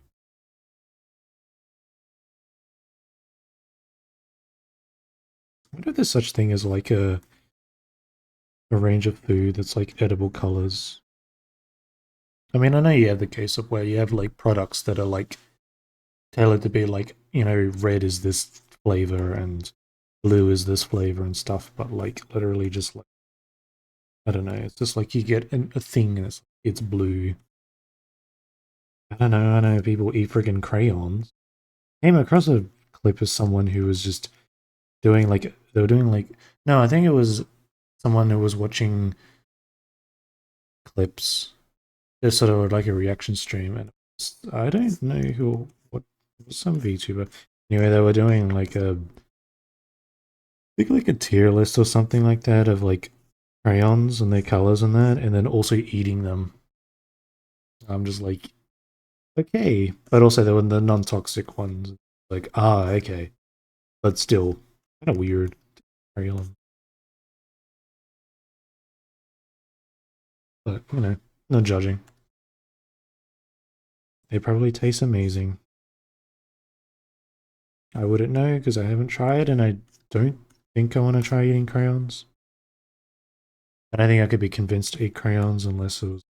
I wonder if there's such thing as like a range of food that's like edible colors. I mean, I know you have the case of where you have like products that are like tailored to be like, you know, red is this flavor and blue is this flavor and stuff, but like literally just like, I don't know, it's just like you get a thing and it's blue. I know people eat friggin' crayons. Came across a clip of someone who was just doing like, they were doing like, no, I think it was someone who was watching clips. It's sort of like a reaction stream, and I don't know who, what, it was some VTuber. Anyway, they were doing like I think like a tier list or something like that of like crayons and their colors and that, and then also eating them. I'm just like, okay, but also there were the non-toxic ones. Like, okay, but still kind of weird crayon. But you know, no judging. They probably taste amazing. I wouldn't know because I haven't tried, and I don't think I want to try eating crayons. I don't think I could be convinced to eat crayons unless it was.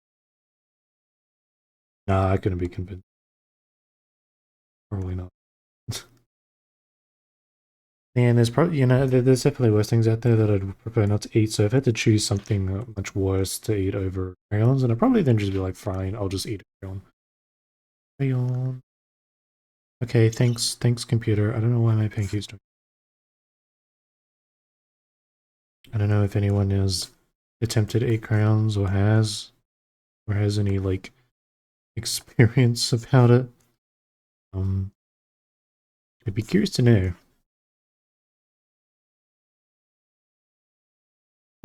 Nah, I couldn't be convinced. Probably not. And there's probably, you know, there's definitely worse things out there that I'd prefer not to eat. So if I had to choose something much worse to eat over crayons, then I'd probably then just be like, fine, I'll just eat a crayon. Crayon. Okay, thanks, computer. I don't know why my pen keeps doing. I don't know if anyone has attempted to eat crayons or has any like experience about it. I'd be curious to know.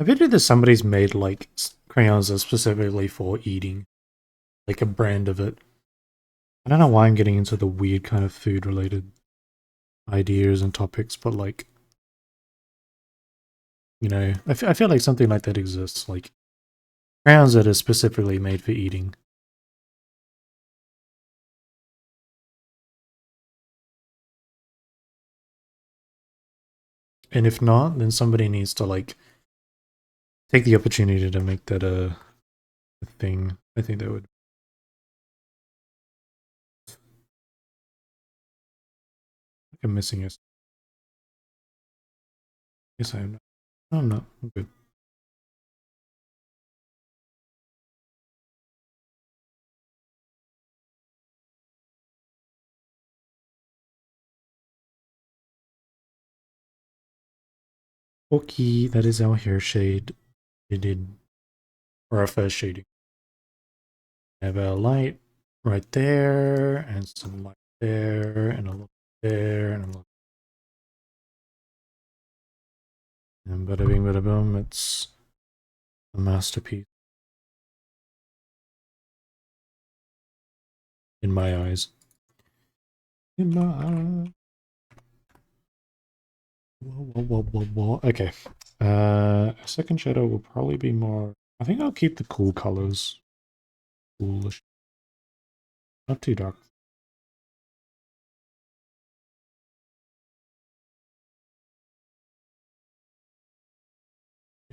I bet you that somebody's made like crayons that specifically for eating, like a brand of it. I don't know why I'm getting into the weird kind of food related ideas and topics, but like, you know, I feel like something like that exists, like crayons that are specifically made for eating. And if not, then somebody needs to like take the opportunity to make that a thing. I think that would. I'm missing a. Yes, I am not. No, I'm not. I'm good. Okay, that is our hair shade. It did, or our first shading. We have our light right there, and some light there, and a little there, and a little. And bada bing, bada boom, it's a masterpiece. In my eyes. In my eyes. Whoa. Okay. Second shadow will probably be more. I think I'll keep the cool colors. Coolish. Not too dark.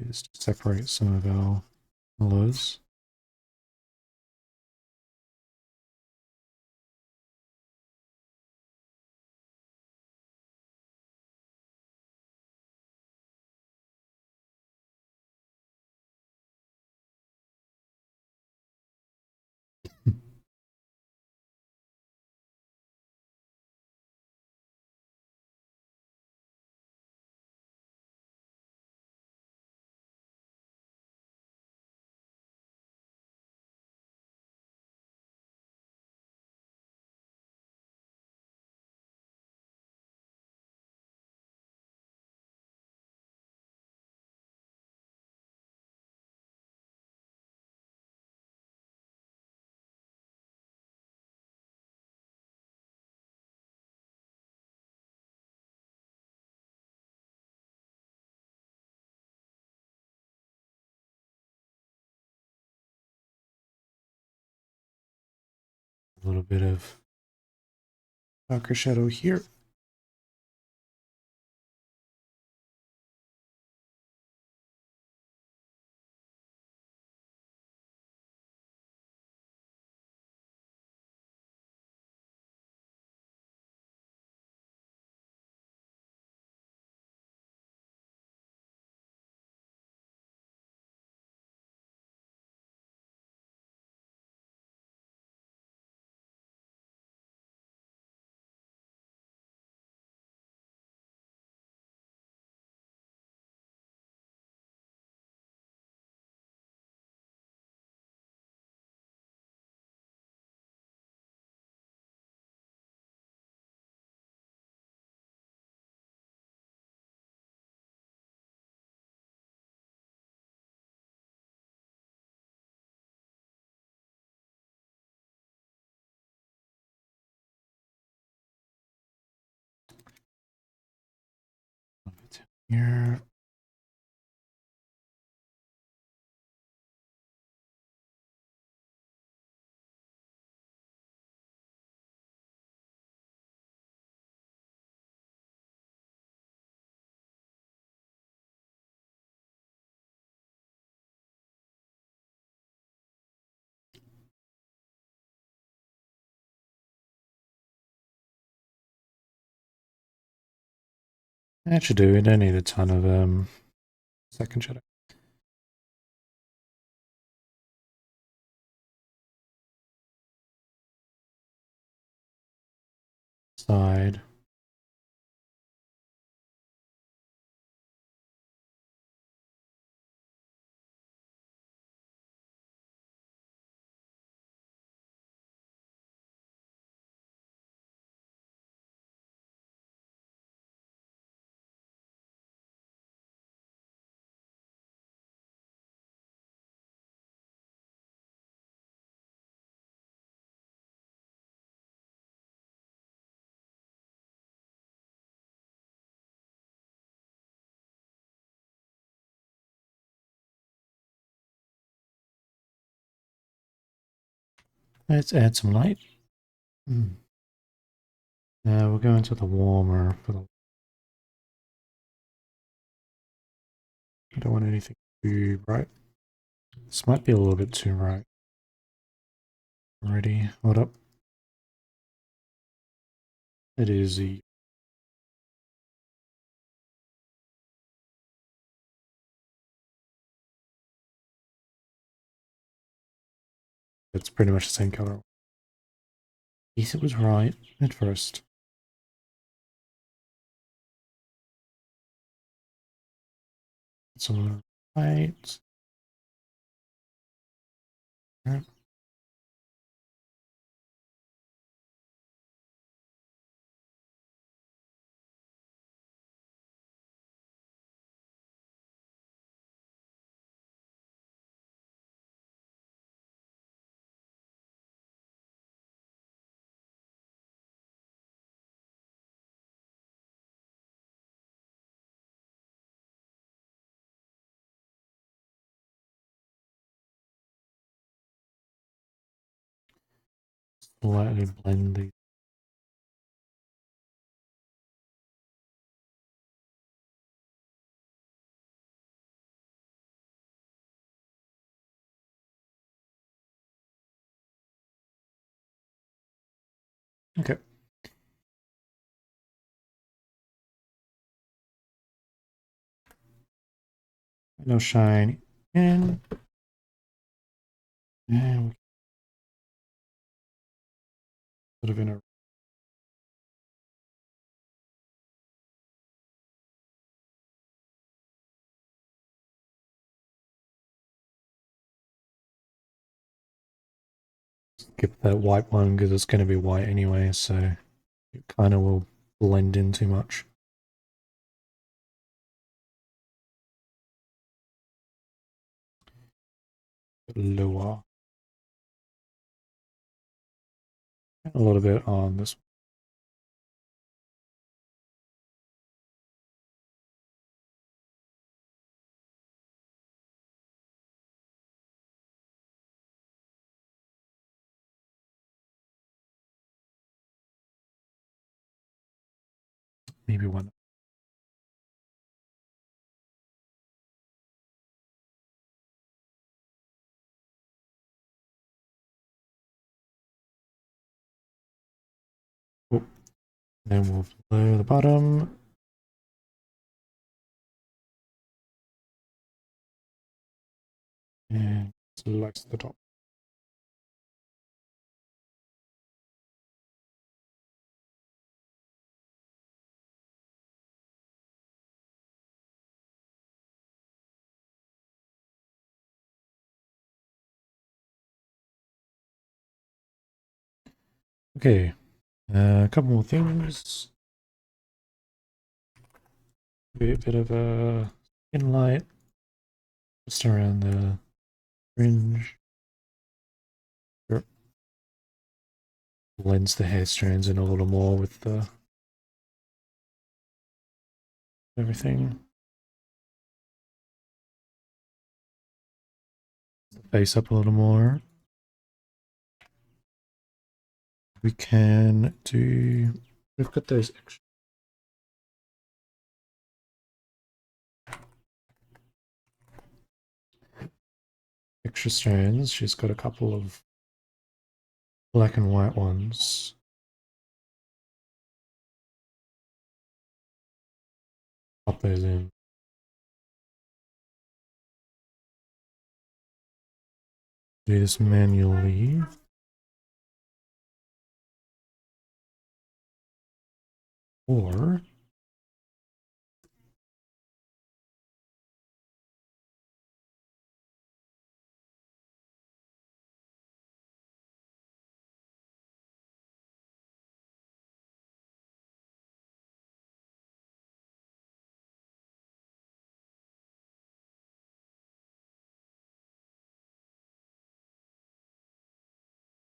Just to separate some of our colors. A little bit of darker shadow here. A bit here. That should do. We don't need a ton of second shadow. Side. Let's add some light. We'll go into the warmer for the. I don't want anything too bright. This might be a little bit too bright. Ready? Hold up. It is the. It's pretty much the same color. Yes, it was right at first. Some right. Right. Slightly blend these. Okay. No shine in. And we sort of in a skip that white one because it's going to be white anyway, so it kind of will blend in too much. Lower. A little bit on this one. Maybe one. Oh, then we'll blur the bottom. And select the top. Okay, a couple more things. A bit of a skin light just around the fringe. Sure. Blends the hair strands in a little more with the everything. Face up a little more. We can do. We've got those extra strands. She's got a couple of black and white ones. Pop those in. Do this manually. Or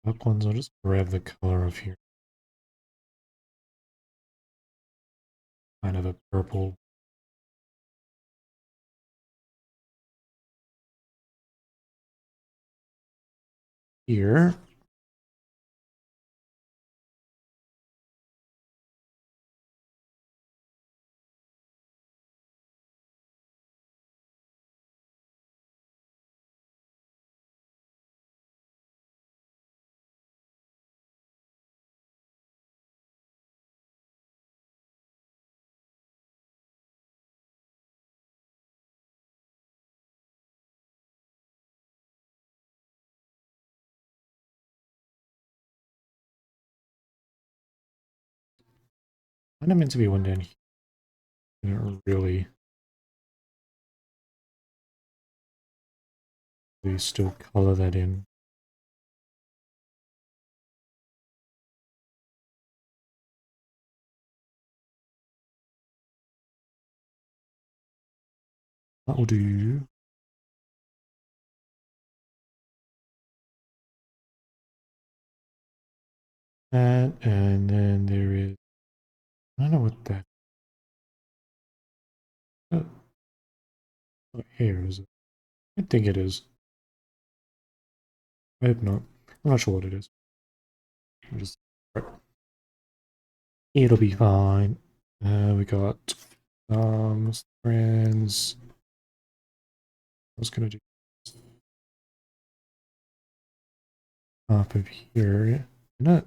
black ones, I'll just grab the color of here. Kind of a purple. Here. Kind of meant to be one down here. Not really. we still color that in. That will do. That, and then there is, I don't know what that, what hair is it? I think it is. I hope not. I'm not sure what it is. Just, it'll be fine. We got friends. I was gonna do top of here, and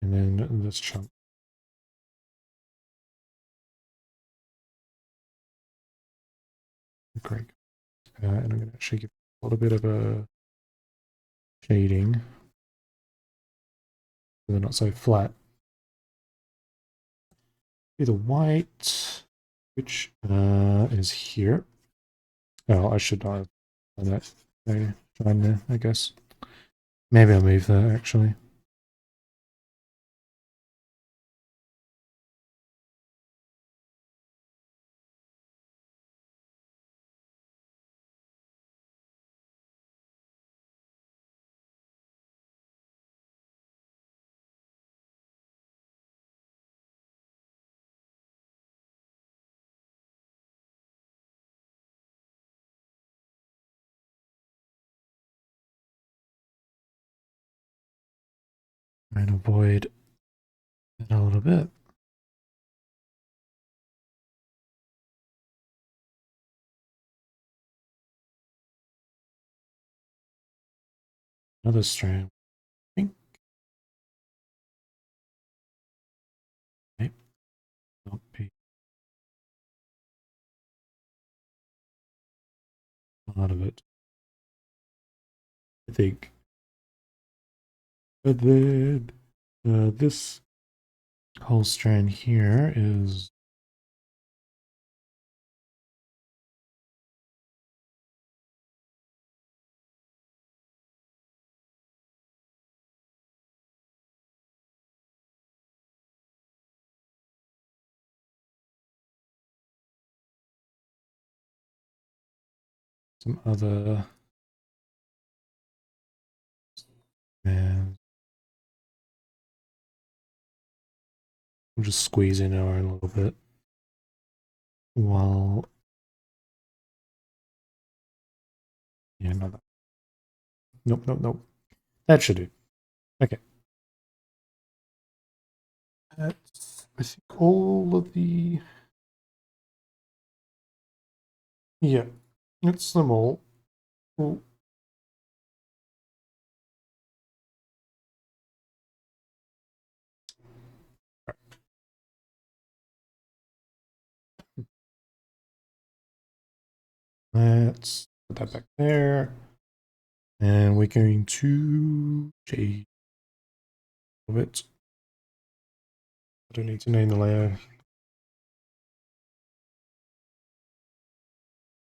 then this chunk. Great. And I'm gonna actually give a little bit of a shading, so they're not so flat. Do the white, which is here. Oh, I should not have done that. Shine there, I guess. Maybe I'll move that actually. Try and avoid it a little bit. Another strand. Pink. Okay. Not be part of it. I think. And then this whole strand here is some other, and we'll just squeeze in our own a little bit while, yeah, not that. Nope. That should do. Okay. That's, I think, all of the, yeah, it's them all. Ooh. Let's put that back there. And we're going to shade a little bit. I don't need to name the layer.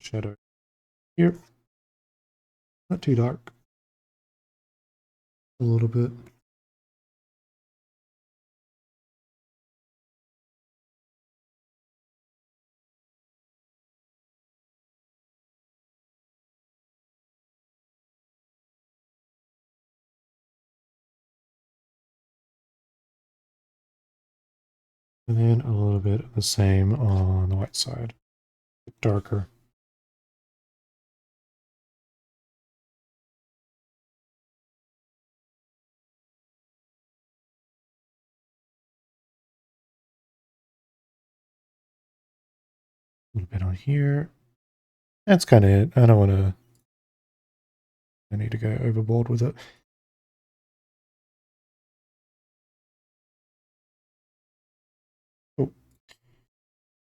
Shadow here. Not too dark. A little bit. And then a little bit of the same on the white side. Darker. A little bit on here. That's kind of it. I don't want to, I need to go overboard with it. Oh.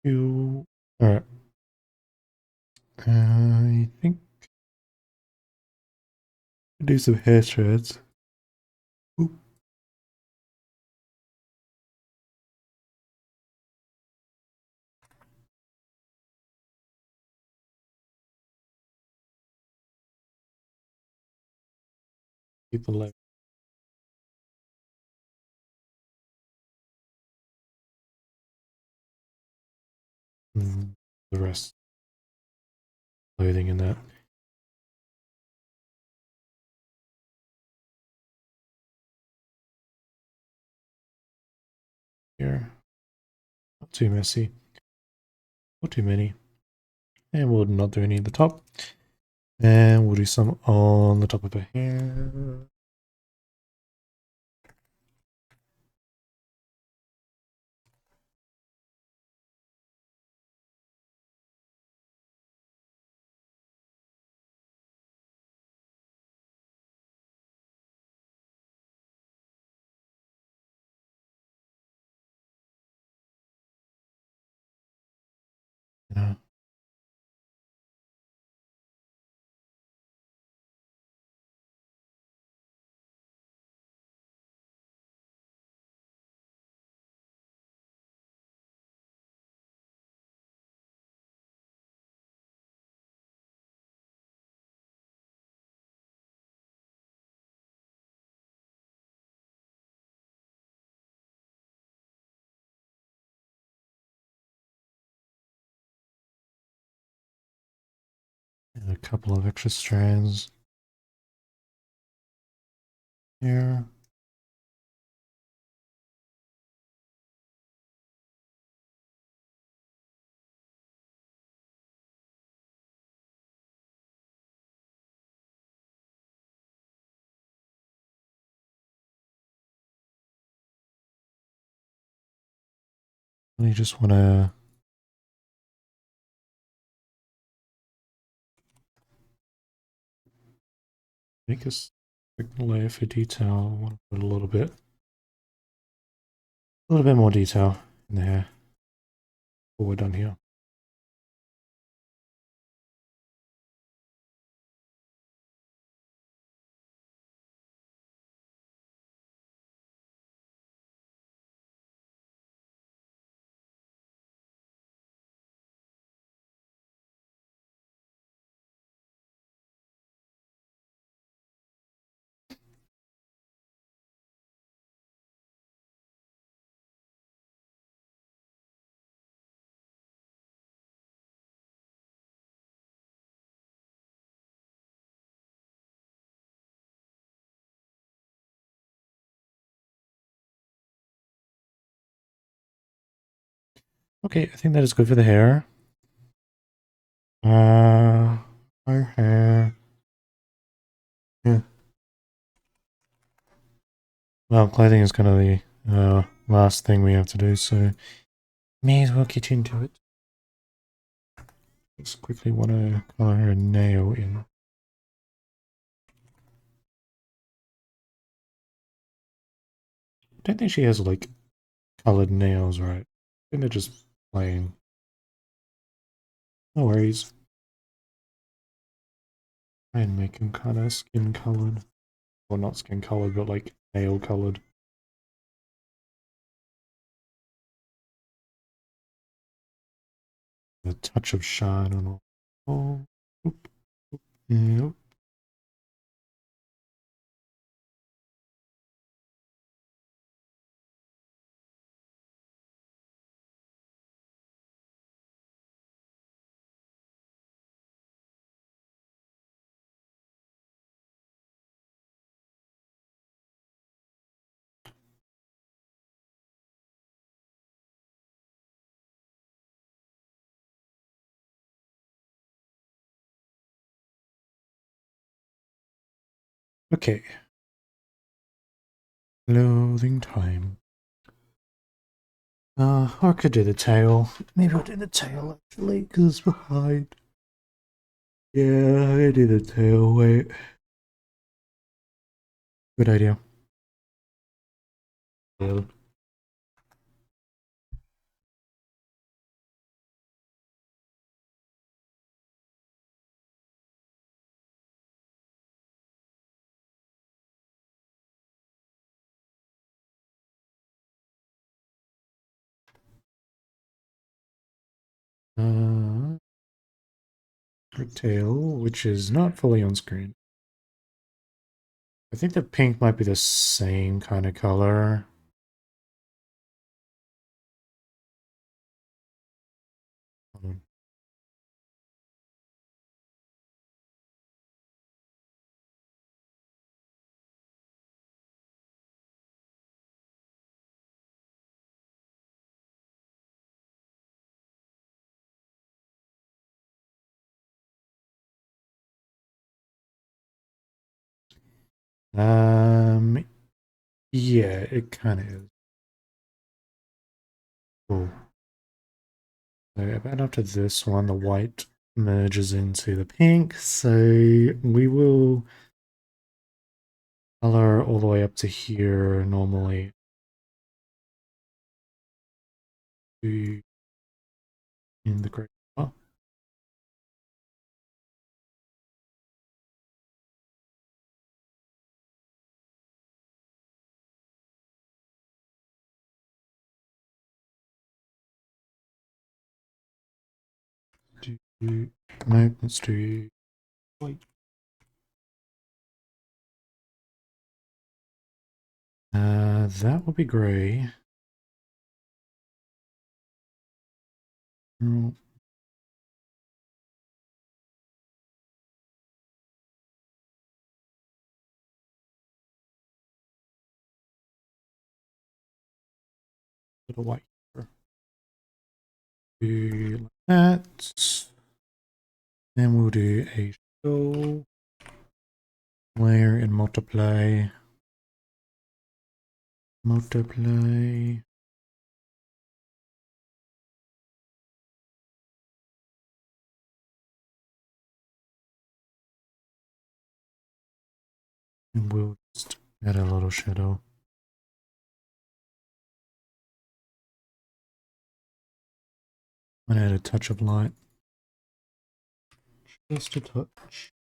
Ew. All right. I think I'll do some hair threads. Ooh. Keep the leg. The rest clothing in that. Here. Not too messy. Not too many. And we'll not do any at the top. And we'll do some on the top of her hair. Yeah. And a couple of extra strands here. You just want to make a layer for detail. I want to put a little bit more detail in the hair. What we're done here. Okay, I think that is good for the hair. Our hair. Yeah. Well, clothing is kind of the last thing we have to do, so may as well get into it. Just quickly want to color her nail in. I don't think she has like colored nails, right? I think they're just plain. No worries. Try and make them kind of skin colored. Well, not skin colored, but like nail colored. A touch of shine on all. Oh, oop, oop, nope. Okay. Clothing time. I could do the tail. Maybe I'll do the tail actually, because it's behind. Yeah, I do the tail. Wait. Good idea. Yeah. Her tail, which is not fully on screen. I think the pink might be the same kind of color. Yeah, it kind of is. Cool. So about after this one, the white merges into the pink. So we will color all the way up to here normally. In the gray. Oh. No, let's do white. That will be gray. Oh, little white. Do like that. Then we'll do a show layer and multiply. Multiply. And we'll just add a little shadow. And add a touch of light. Just a touch.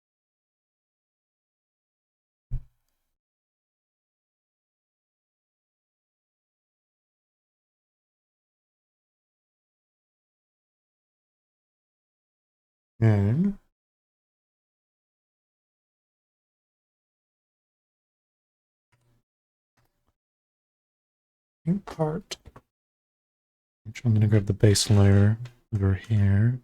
And pink part. Which I'm going to grab the base layer over here.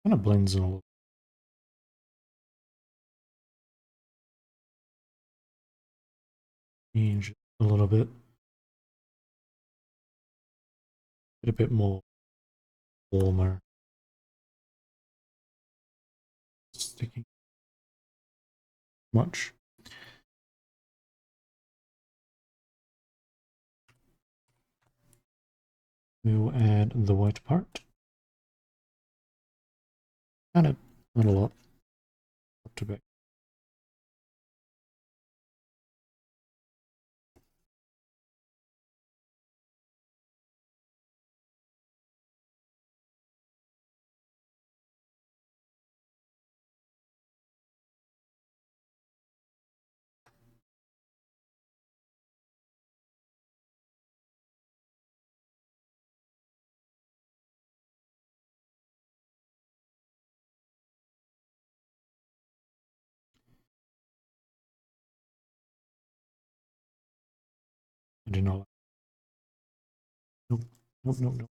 Kind of blends in a little. Change a little bit. Get a bit more warmer. Sticking much. We will add the white part. Kind of, not a lot. Up to back. I do not like. Nope. Nope. Nope. Nope.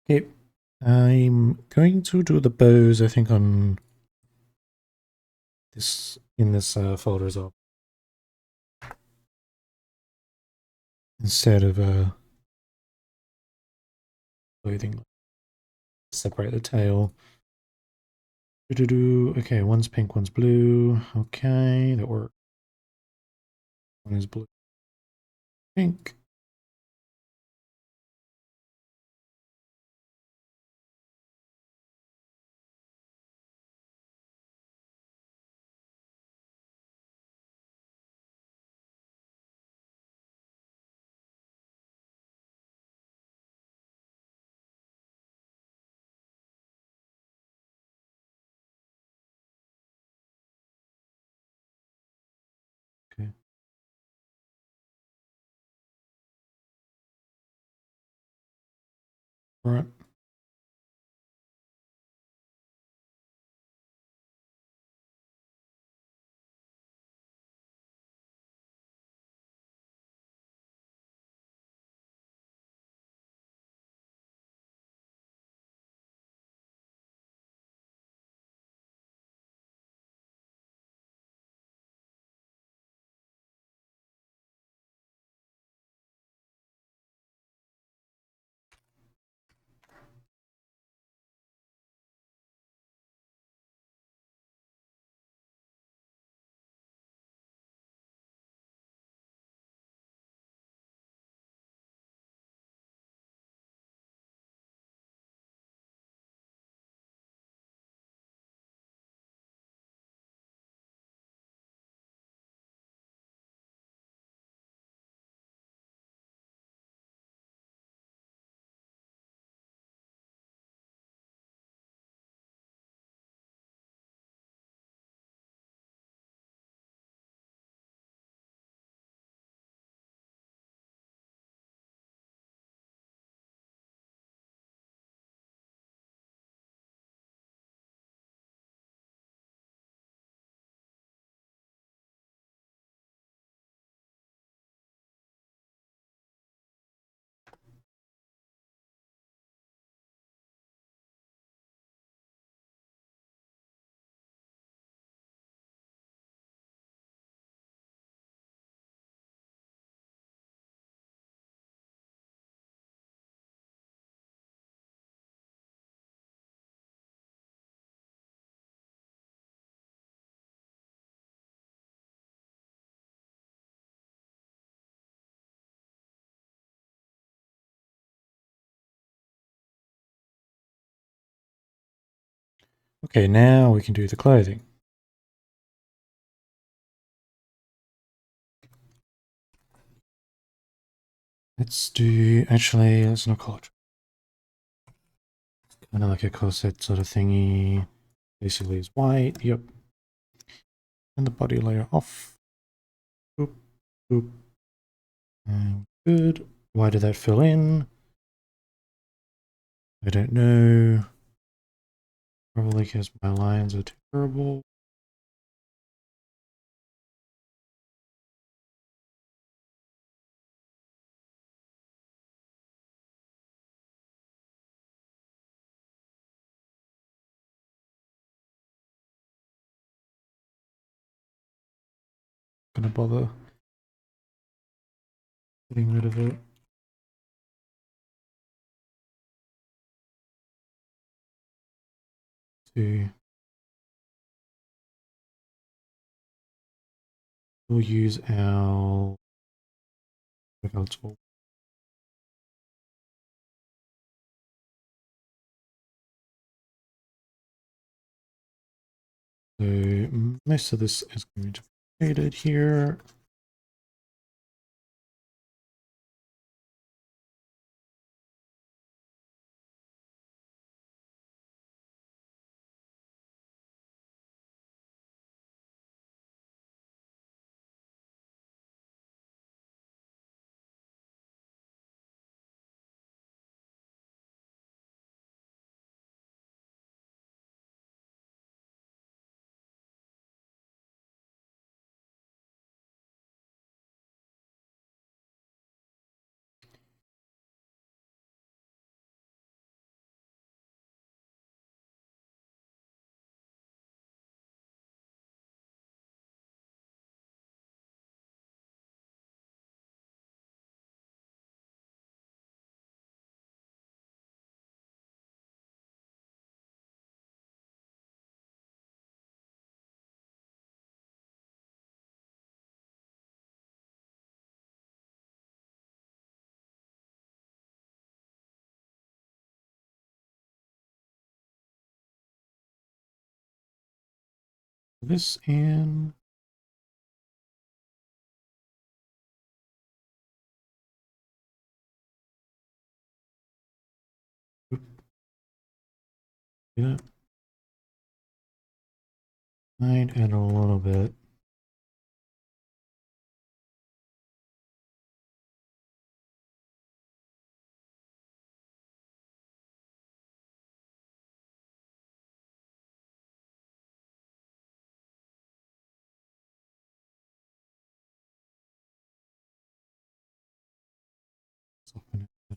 Okay, I'm going to do the bows, I think, on this, in this folder as well. Instead of clothing. Separate the tail. Okay, one's pink, one's blue. Okay, that works. One is blue, pink. Okay. All right. Okay, now we can do the clothing. Let's do, actually, let's not call it. Kind of like a corset sort of thingy. Basically, it's white. Yep. And the body layer off. Boop, boop. And good. Why did that fill in? I don't know. Probably because my lines are terrible. Gonna bother getting rid of it. So we'll use our workout tool. So most of this is going to be created here. this in. Yeah, might add a little bit.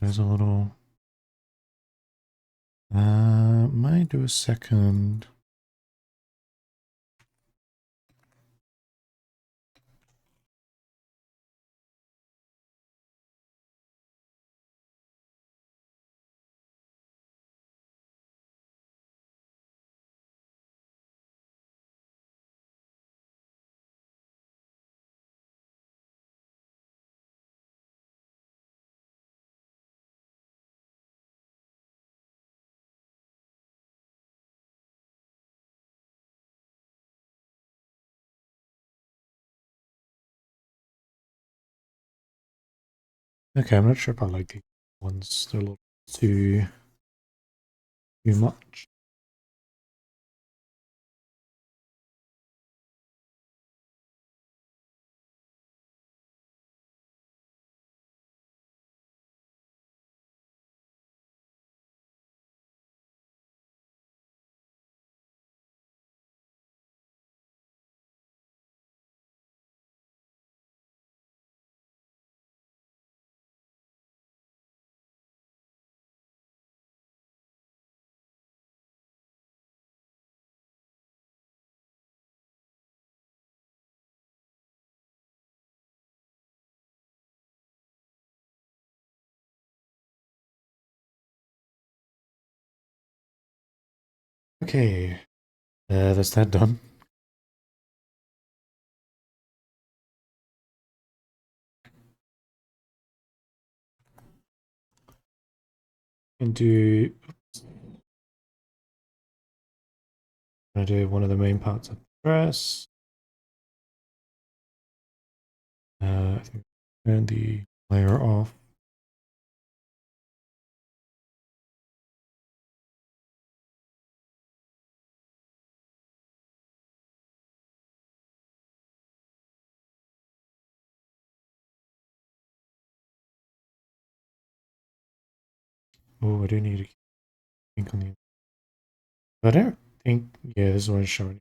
There's a little. Might do a second. Okay, I'm not sure if I like these ones. They're a little too much. Okay, that's that done. Into I do one of the main parts of the dress. I think turn the layer off. Oh, I do need to think on the. But I don't think. Yeah, this is what it's showing.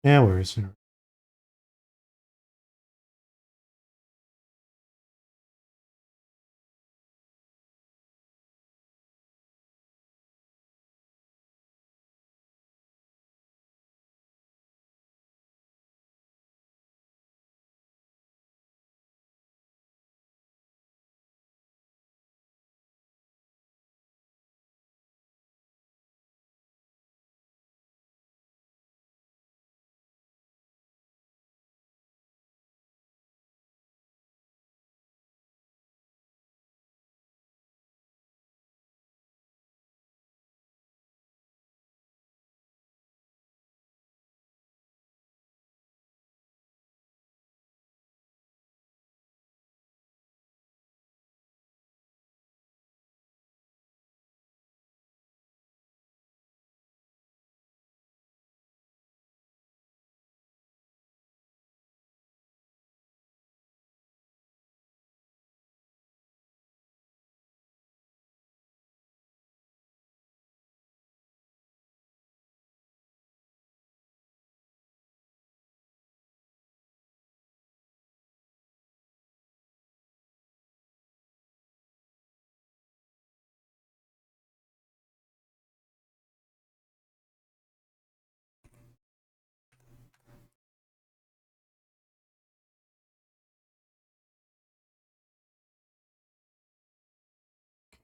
Yeah, where is it?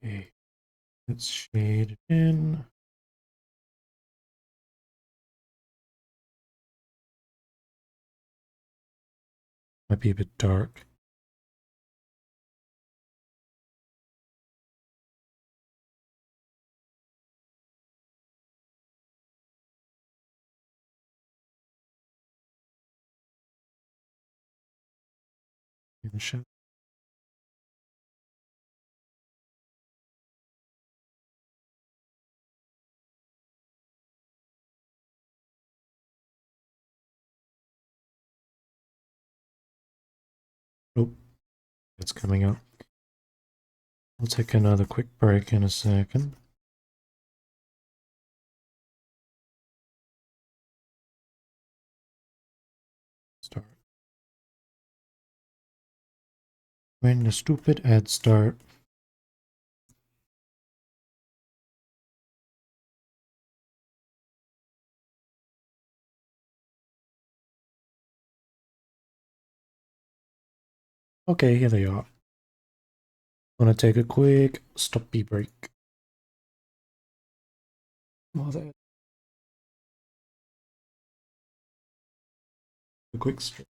Okay, let's shade it in. Might be a bit dark. in the show. Oh, it's coming up. I'll take another quick break in a second. Start. When the stupid ads start. Okay, here they are. Gonna take a quick stoppy break. Oh, that. A quick strip.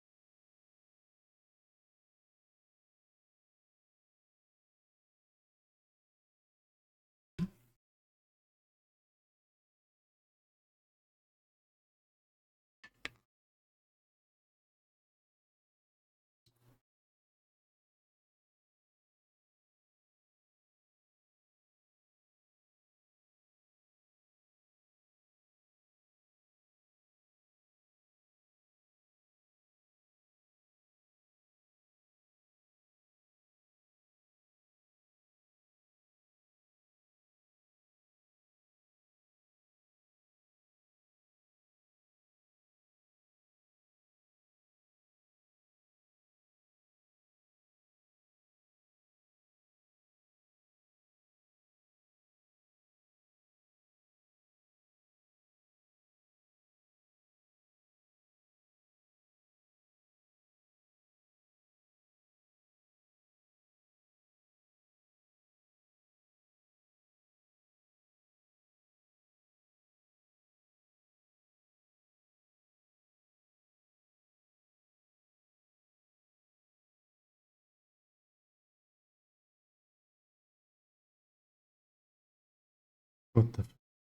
What the?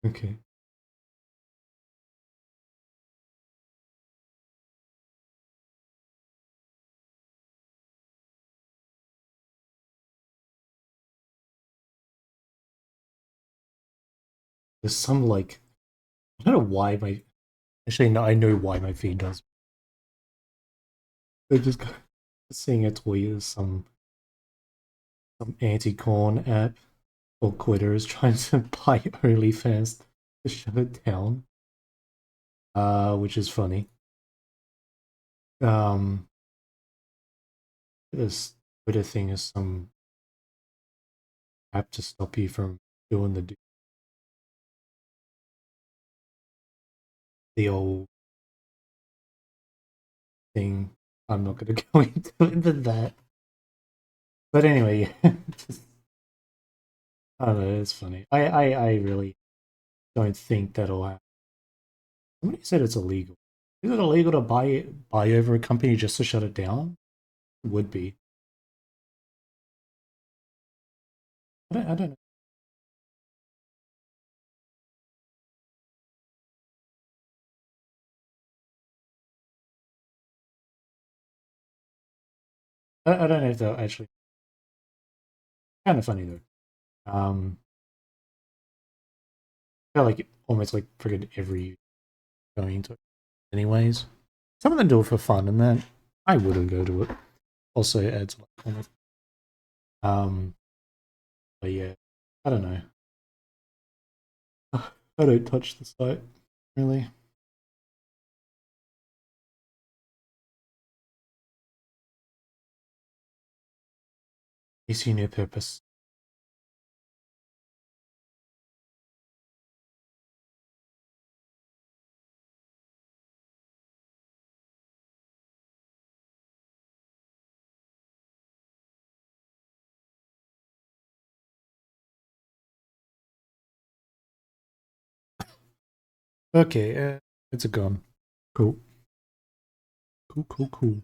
Okay. There's some like I don't know why my actually no I know why my feed does. They're just seeing a tweet of some anti-corn app or quitters trying to buy OnlyFans to shut it down. Which is funny. Um this Twitter thing is some app to stop you from doing the old thing. I'm not gonna go into that. But anyway, just, I don't know, it's funny. I really don't think that'll happen. Somebody said it's illegal. Is it illegal to buy over a company just to shut it down? It would be. I don't know. I don't know if they'll actually. Kind of funny though. I feel like almost like friggin' every going into it. Anyways, some of them do it for fun, and then I wouldn't go to it. Also adds like comment. Um, but yeah, I don't know. I don't touch the site really. You see no purpose. Okay, it's a gun. Cool. Cool.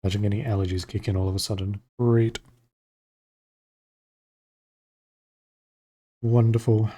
Imagine getting allergies kick in all of a sudden. Great. Wonderful.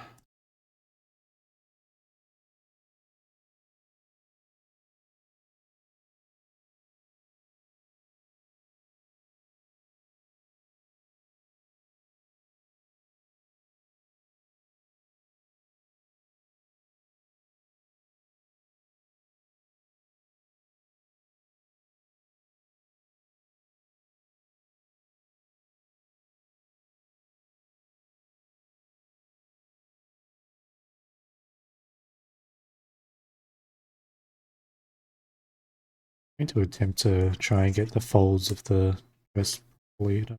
going to attempt to try and get the folds of the dress bleed,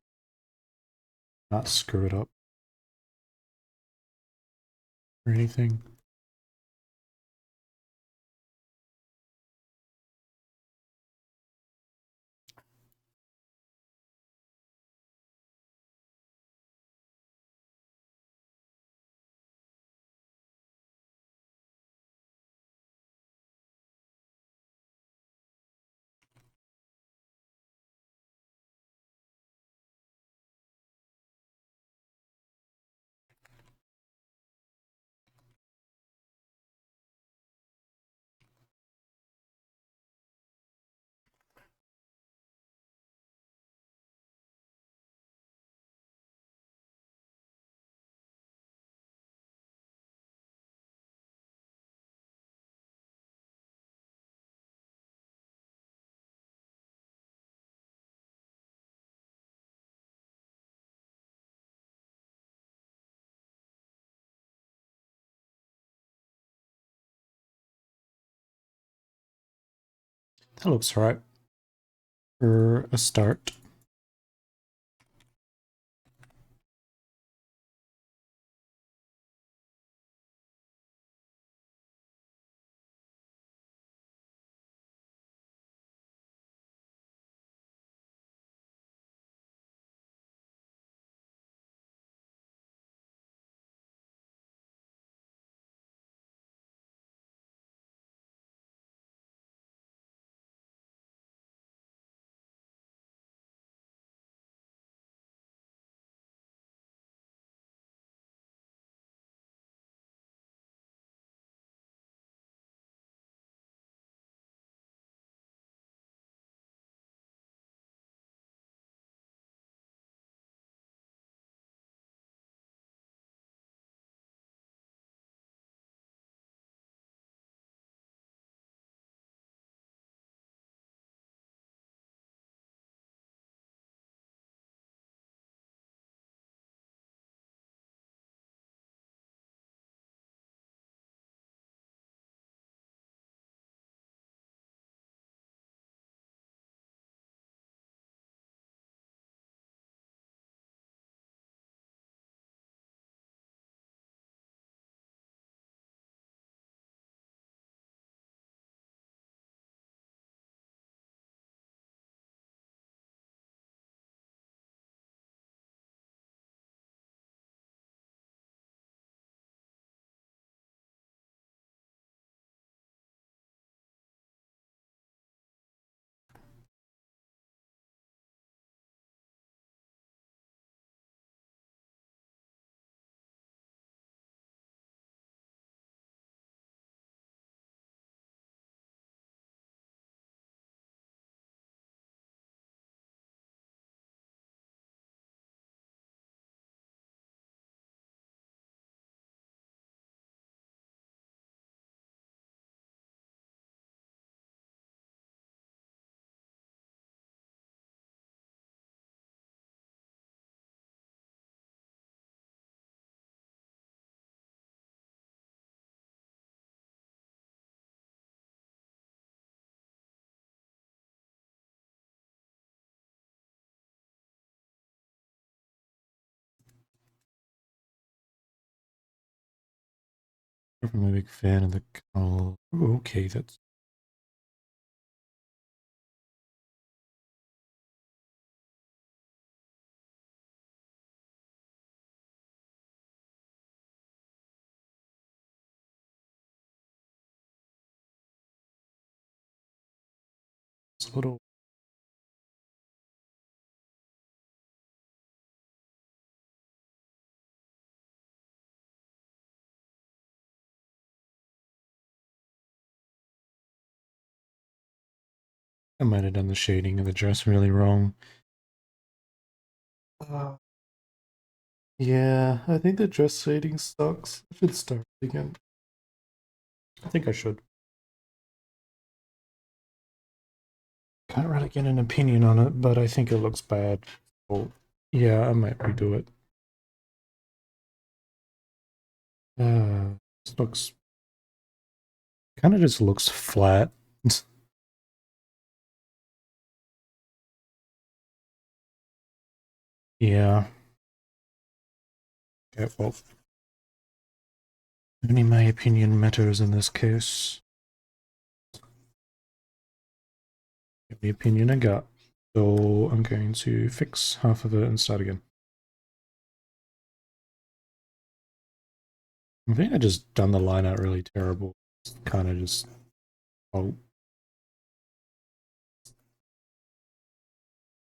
not screw it up or anything. That looks right for a start. I'm a big fan of the color. Okay, that's a little. I might have done the shading of the dress really wrong. Uh, yeah, I think the dress shading sucks. I should start again. I think I should. Can't really get an opinion on it, but I think it looks bad. So, yeah, I might redo it. This looks kind of just looks flat. Yeah. Okay, well, only my opinion matters in this case. The opinion I got. So I'm going to fix half of it and start again. I think I just done the line out really terrible. Kind of just, oh,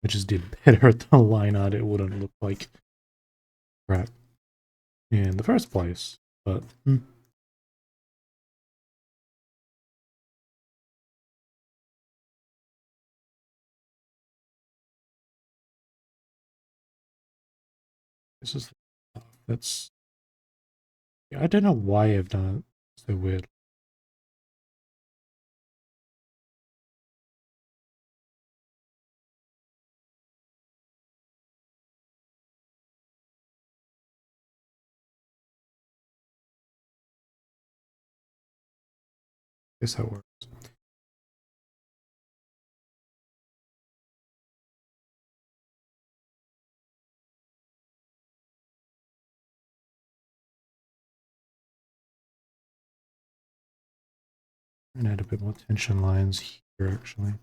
I just did better at the line art. It wouldn't look like crap in the first place. But this is that's yeah, I don't know why I've done it so weird. Guess that works. And add a bit more tension lines here actually.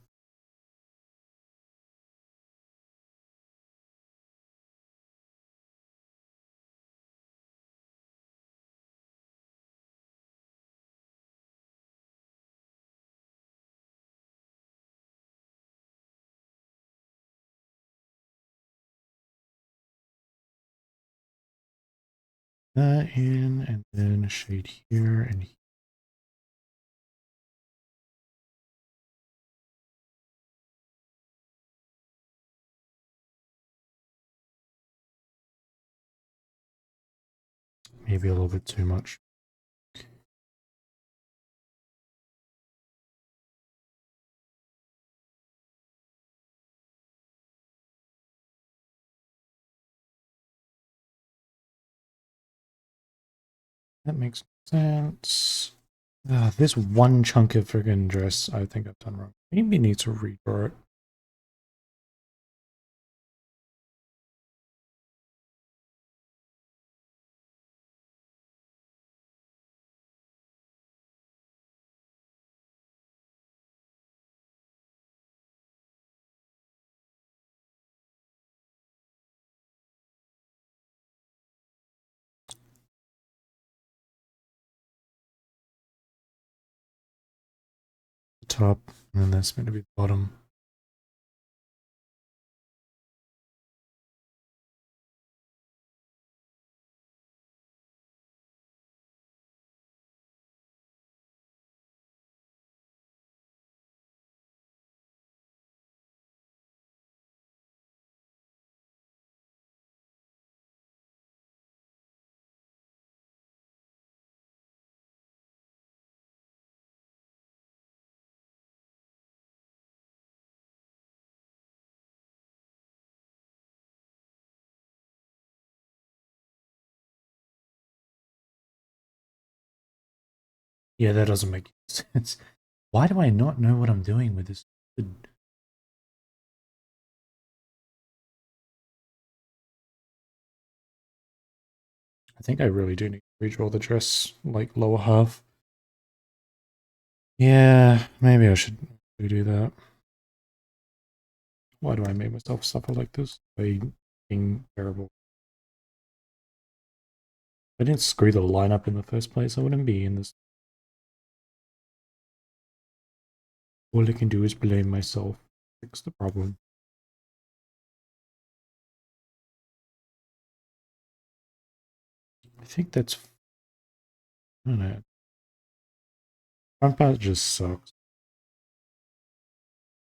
That in, and then a shade here and here. Maybe a little bit too much. That makes sense. This one chunk of friggin' dress, I think I've done wrong. Maybe need to redraw it. The top, and then that's meant to be the bottom. Yeah, that doesn't make sense. Why do I not know what I'm doing with this? I think I really do need to redraw the dress, like lower half. Yeah, maybe I should do that. Why do I make myself suffer like this? By being terrible. If I didn't screw the lineup in the first place, I wouldn't be in this. All I can do is blame myself. Fix the problem. I think that's... I don't know. Front part just sucks.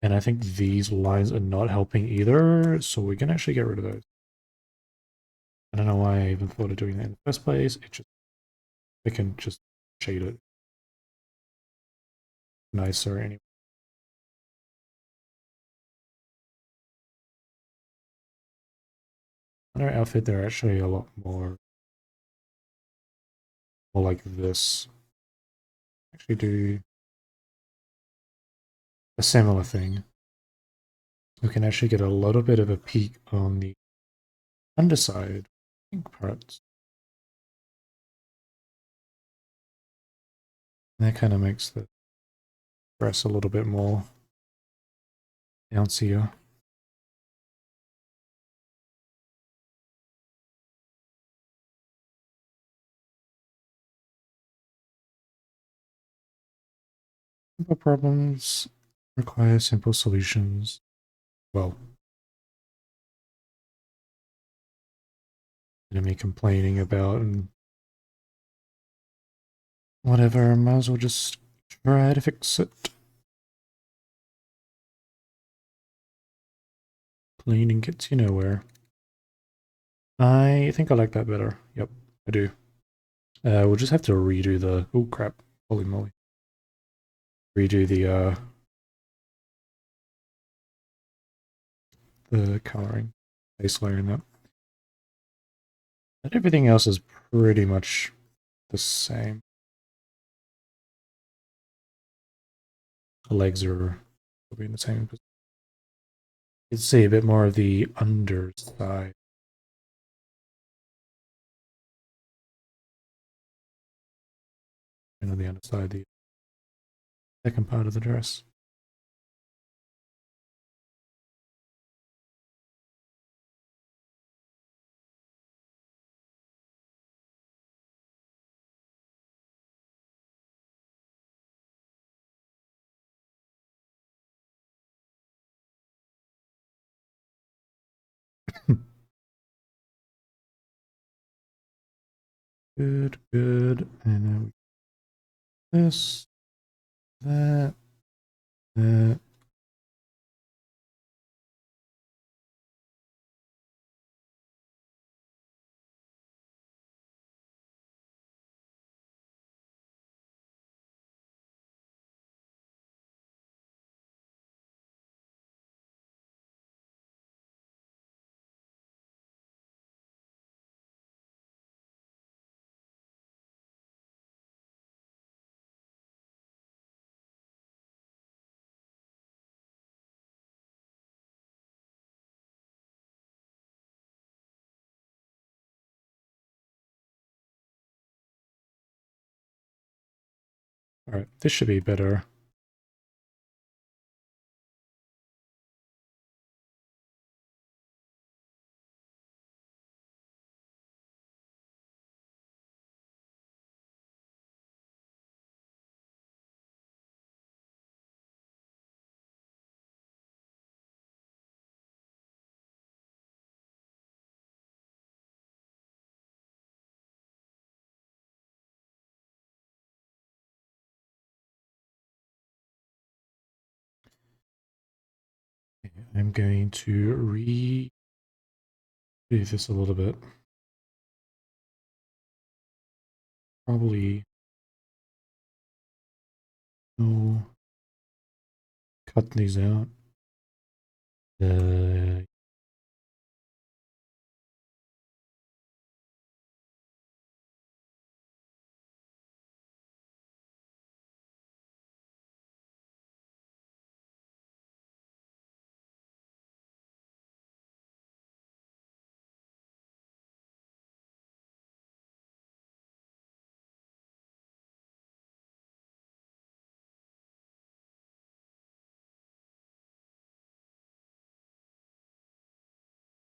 And I think these lines are not helping either, so we can actually get rid of those. I don't know why I even thought of doing that in the first place. It just... I can just shade it nicer anyway. On our outfit, they're actually a lot more like this. Actually do a similar thing. We can actually get a little bit of a peek on the Underside, pink parts. And that kind of makes the dress a little bit more bouncier. Simple problems require simple solutions. Well, me complaining about and whatever, might as well just try to fix it. Cleaning gets you nowhere. I think I like that better. Yep, I do. We'll just have to redo the... Oh crap, holy moly. Redo the coloring, base layer in that. And everything else is pretty much the same. The legs are probably in the same position. You can see a bit more of the underside. And on the underside, the second part of the dress. Good, good. And then this, that, that. All right, this should be better. I'm going to redo this a little bit. Probably no, cut these out.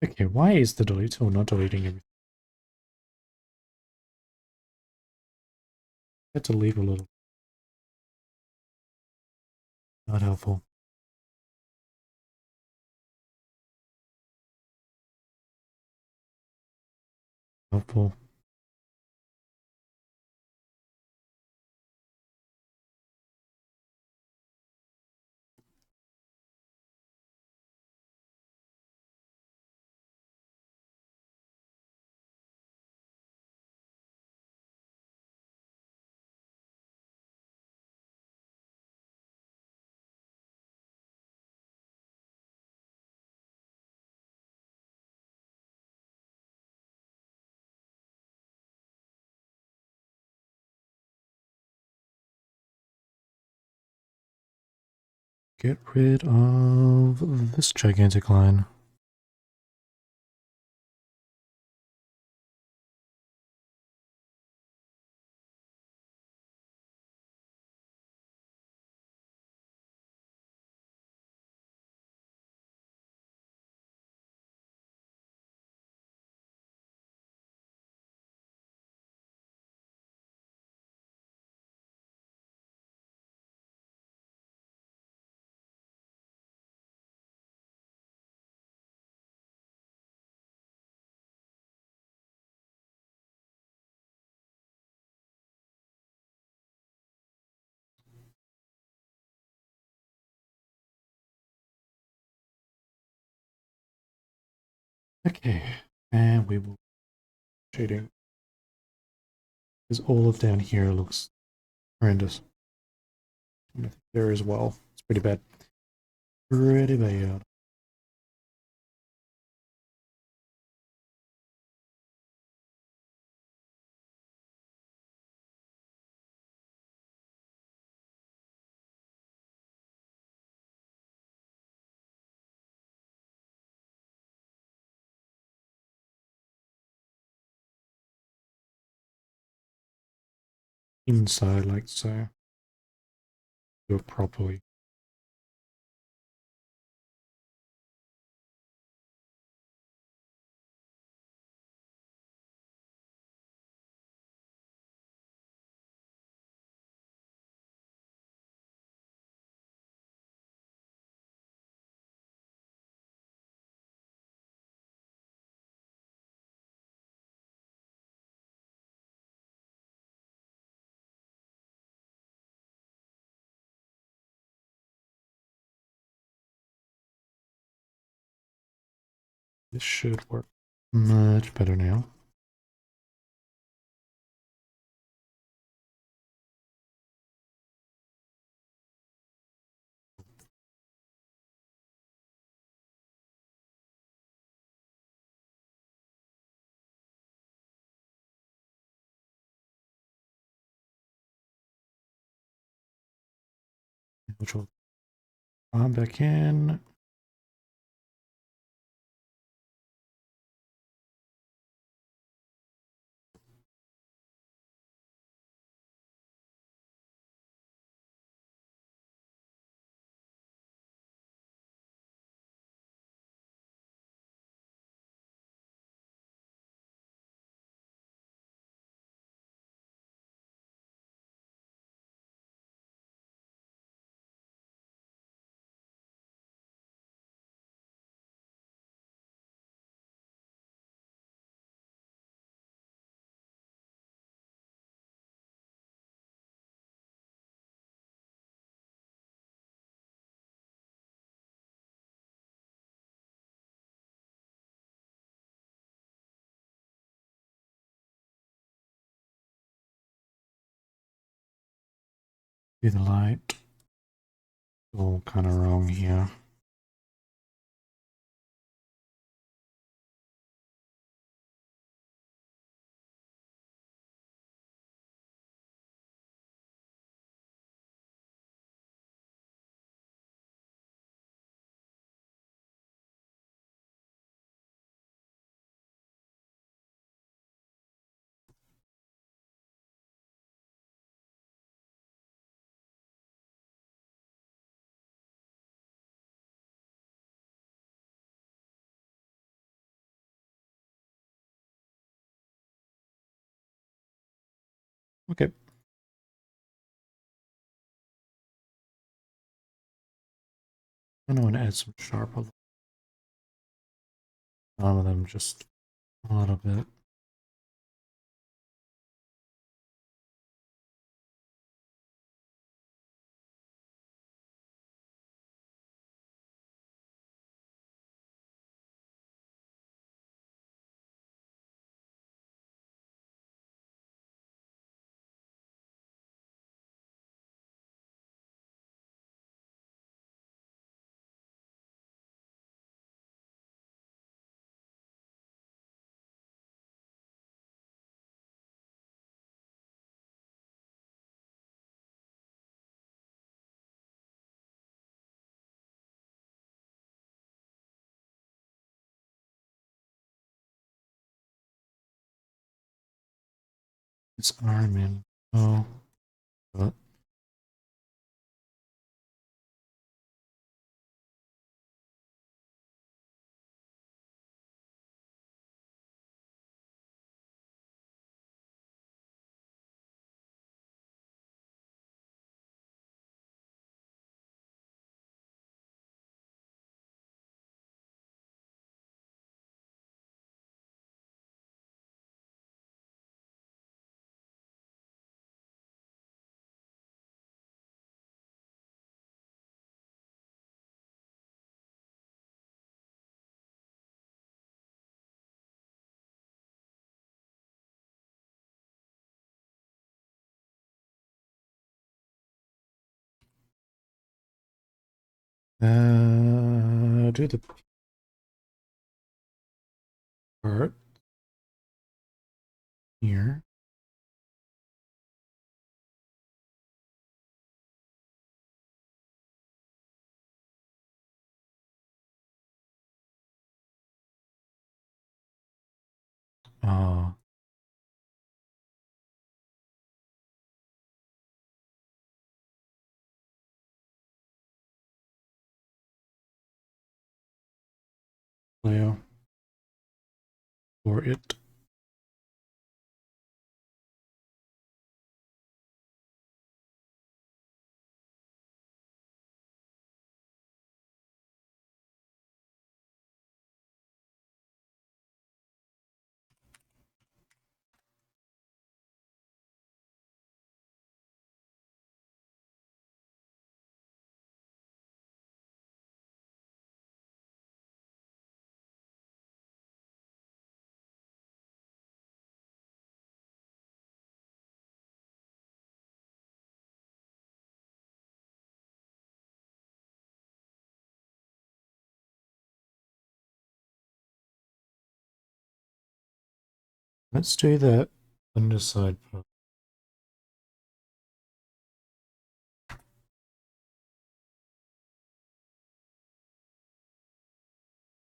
Okay, why is the delete tool not deleting everything? I had to leave a little. Not helpful. Helpful. Get rid of this gigantic line. Okay, and we will shading because all of down here looks horrendous. And I think there as well. It's pretty bad. Pretty bad. Inside like so. Do it properly. This should work much better now. Which will come back in. Do the light. All kind of wrong here. Okay. I want to add some sharper. Some of them just a little bit. It's arm in. Oh, but Do the part here. Oh, Leo for it. Let's do that underside part.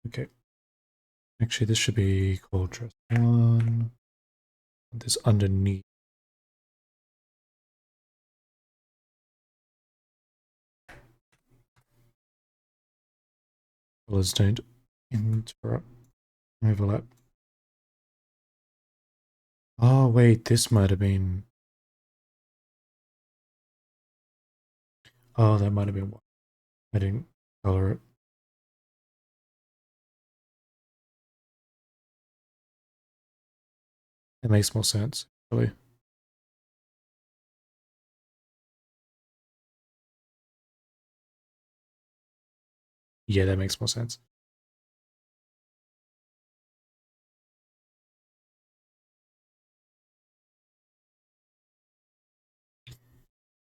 Okay. Actually, this should be called dress one. This underneath. Colors don't interrupt. Overlap. Oh, wait, this might have been. Oh, that might have been one. I didn't color it. It makes more sense, really. Yeah, that makes more sense.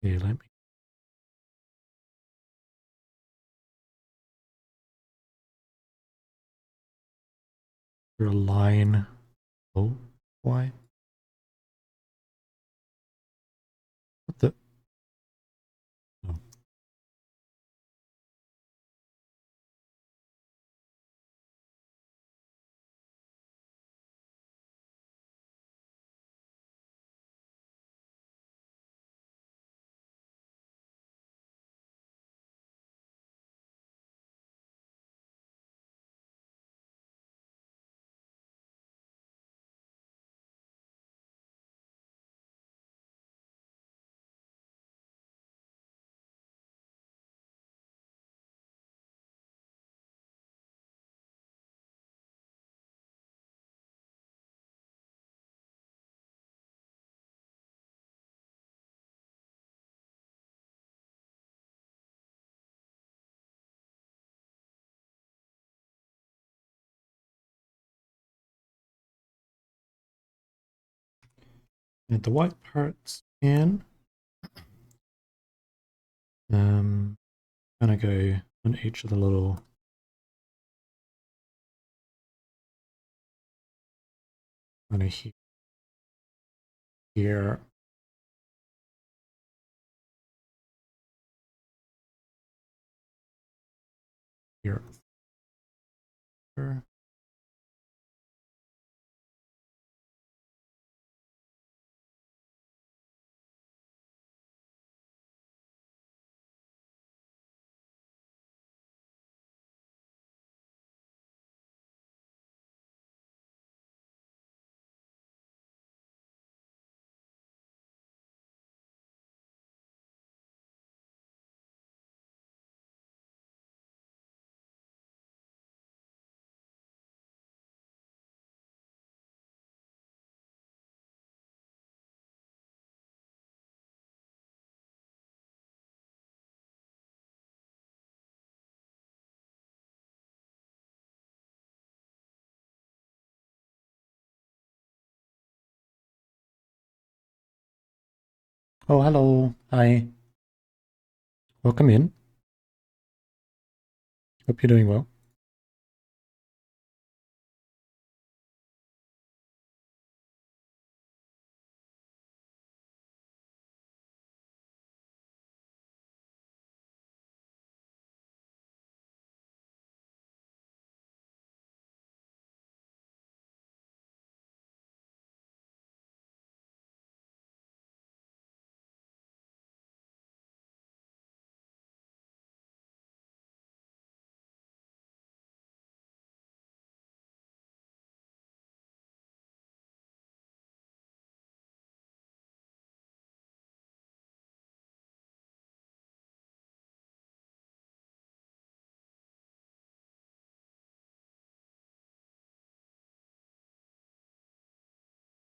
Yeah, let me draw a line. Oh, why? What the? Oh. And the white parts in. Gonna go on each of the little kind of here, here, here. Oh, hello. Hi. Welcome in. Hope you're doing well.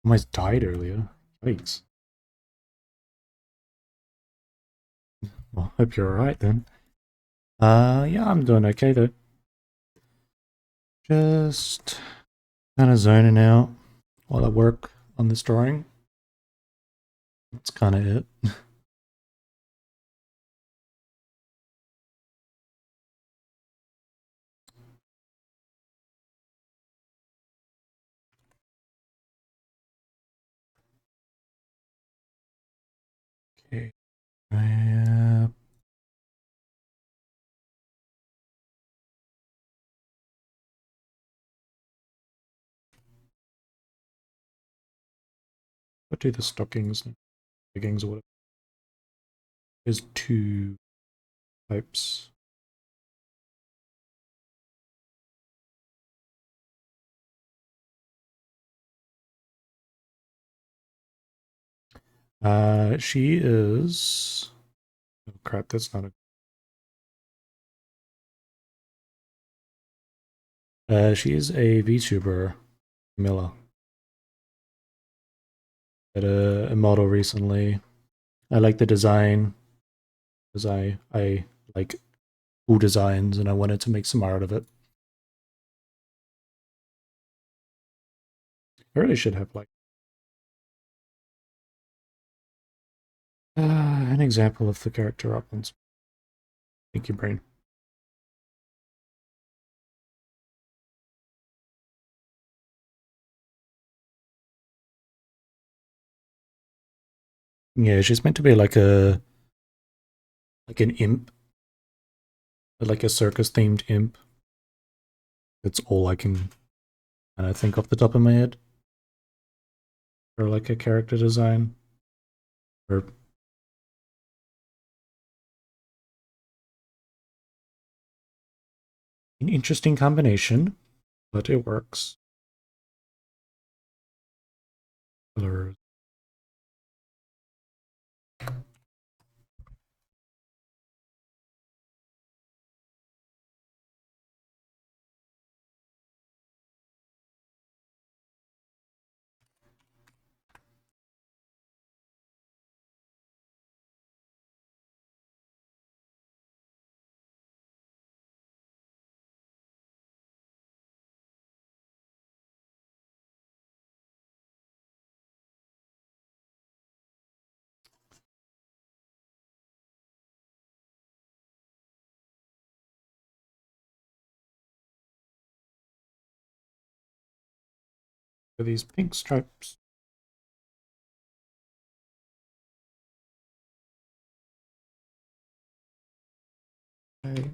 Almost died earlier. Yikes. Well, hope you're alright then. Yeah, I'm doing okay though. Just kind of zoning out while I work on this drawing. That's kind of it. Okay. What do the stockings, leggings, or whatever? There's two types. She is. Oh crap! That's not a. She is a VTuber, Camila. Had a model recently. I like the design because I like cool designs, and I wanted to make some art of it. I really should have like an example of the character up on. Thank you, brain. Yeah, she's meant to be like an imp, like a circus themed imp. That's all I can kind of think off the top of my head. Or like a character design. Or an interesting combination, but it works. Colors. For these pink stripes. Okay.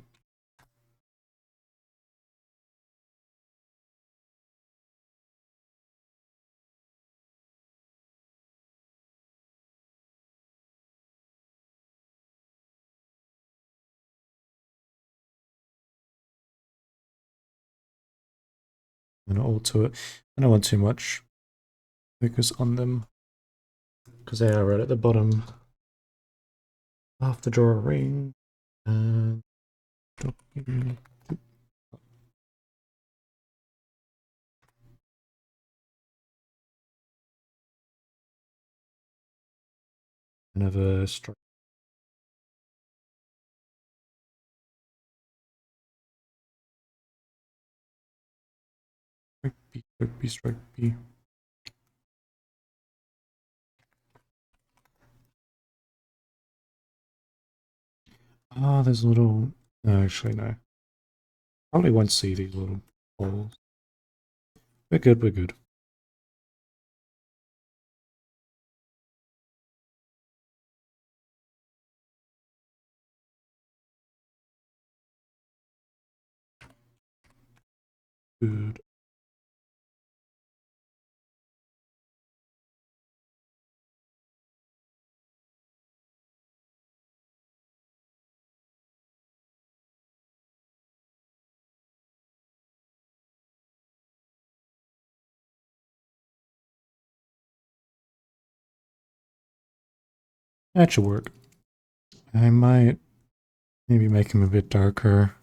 I'm gonna alter it. I don't want too much focus on them because they are right at the bottom. I have to draw a ring and another stripe. Stripey, stripey, stripey. Ah, there's a little. No, actually, no. Probably won't see these little holes. We're good, we're good. Good. That should work. I might maybe make him a bit darker.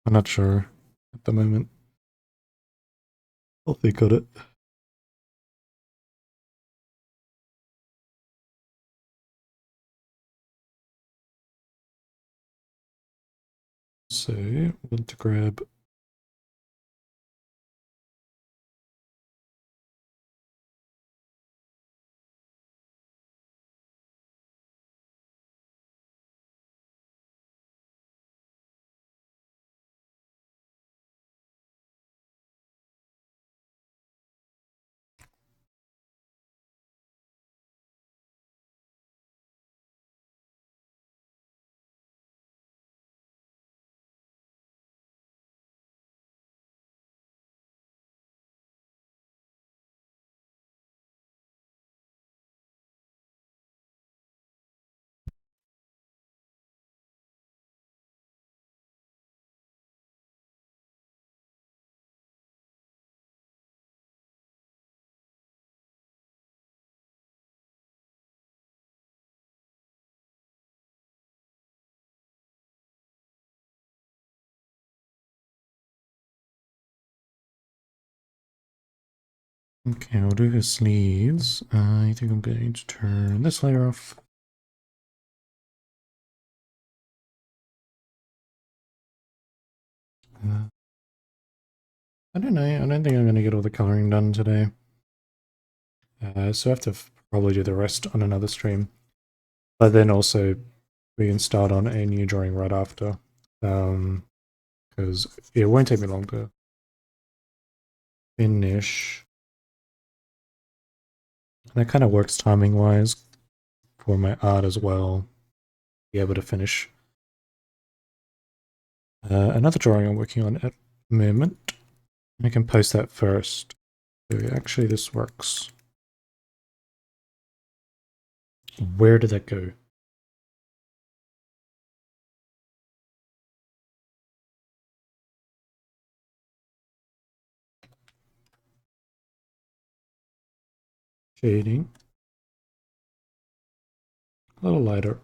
I'm not sure at the moment. I'll think on it. So, want to grab okay, I'll do his sleeves. I think I'm going to turn this layer off. I don't know. I don't think I'm going to get all the coloring done today. So I have to probably do the rest on another stream. But then also we can start on a new drawing right after. Because it won't take me long to finish. And that kind of works timing wise for my art as well. Be able to finish another drawing I'm working on at the moment. I can post that first. So actually this works. Where did that go? Shading. A little lighter.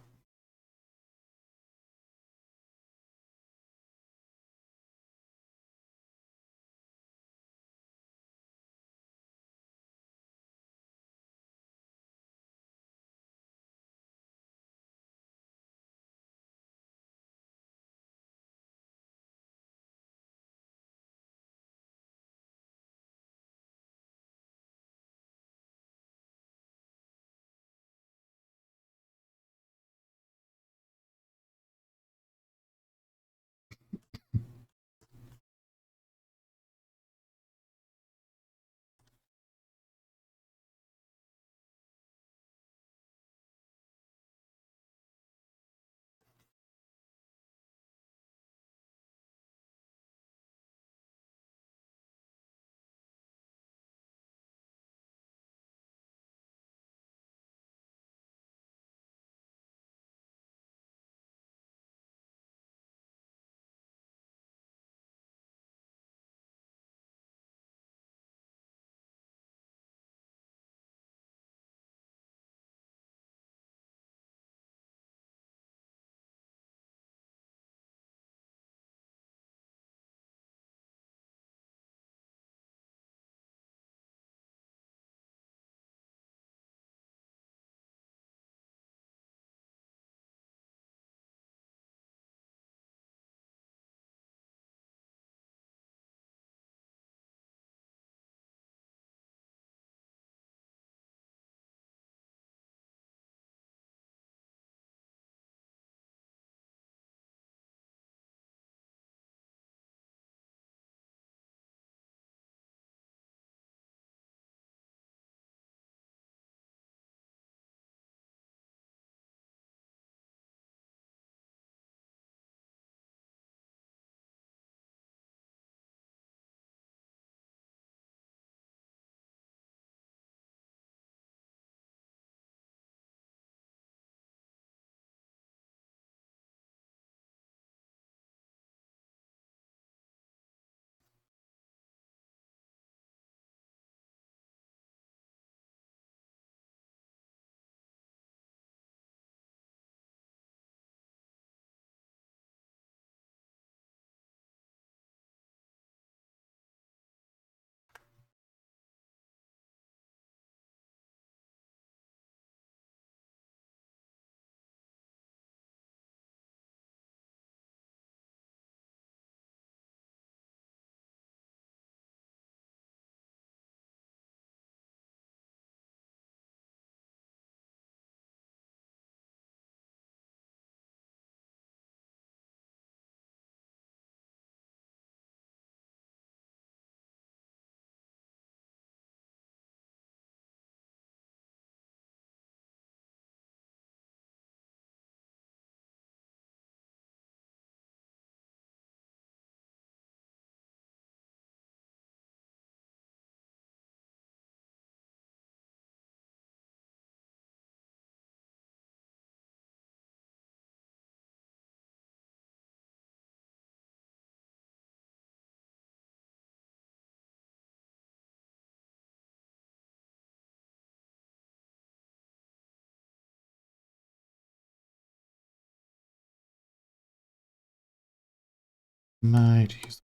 Might use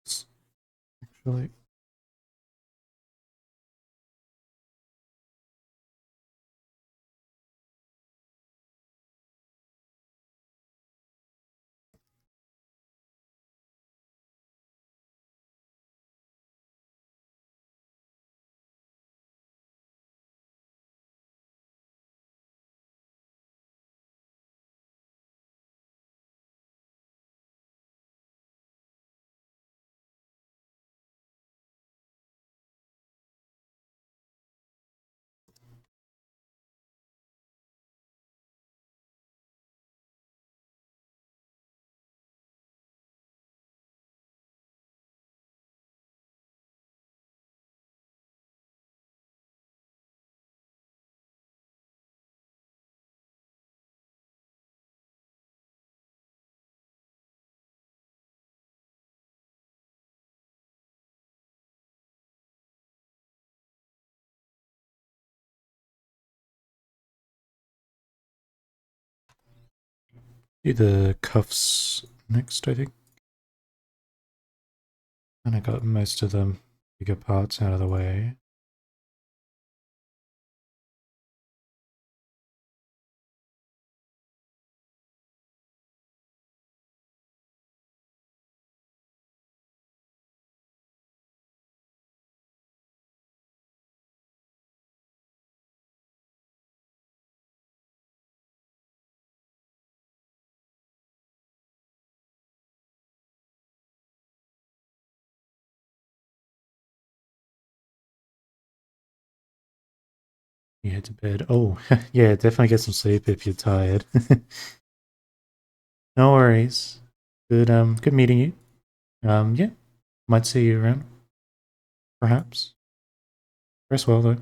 this, actually. Do the cuffs next, I think. And I got most of the bigger parts out of the way. You head to bed. Oh, yeah, definitely get some sleep if you're tired. No worries. Good meeting you. Yeah, might see you around, perhaps. Rest well, though.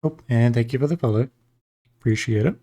Oh, and thank you for the follow. Appreciate it.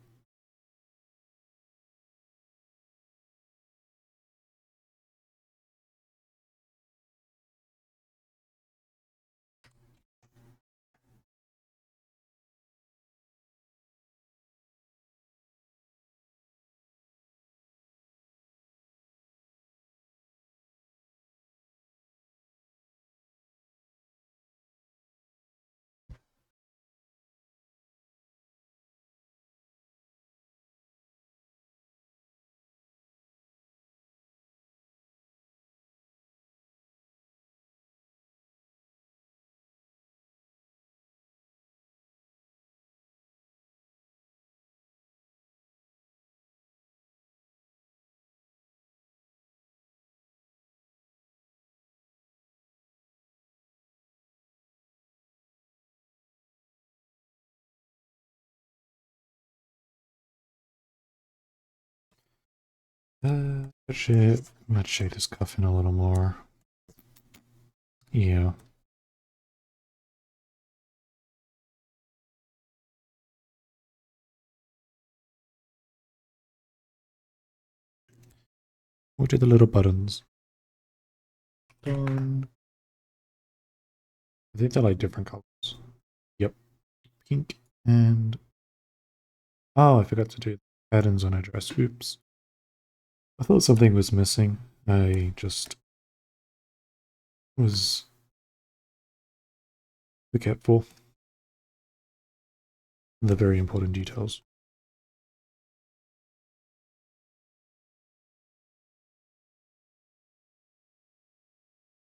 Let's shake this cuff in a little more. Yeah. We'll do the little buttons. Done. I think they're like different colors. Yep. Pink and... Oh, I forgot to do patterns on her dress. Oops. I thought something was missing. I just was forgetful. The very important details.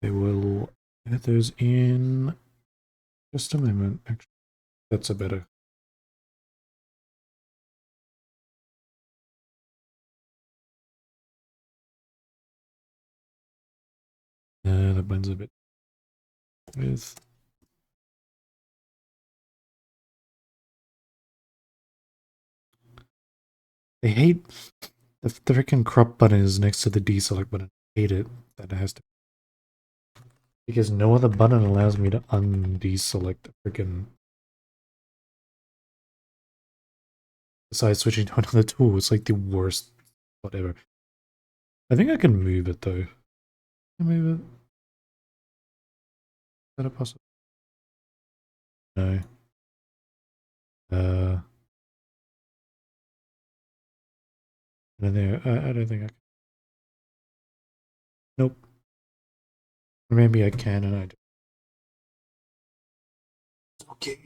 They will add those in just a moment. Actually, that's a better. That blends a bit with. I hate the freaking crop button is next to the deselect button. I hate it that it has to. Because no other button allows me to undeselect the freaking. Besides switching to another tool, it's like the worst whatever. I think I can move it though. Can I move it? Is that a possible? No. I don't think I can. Nope. Or maybe I can and I don't. Okay.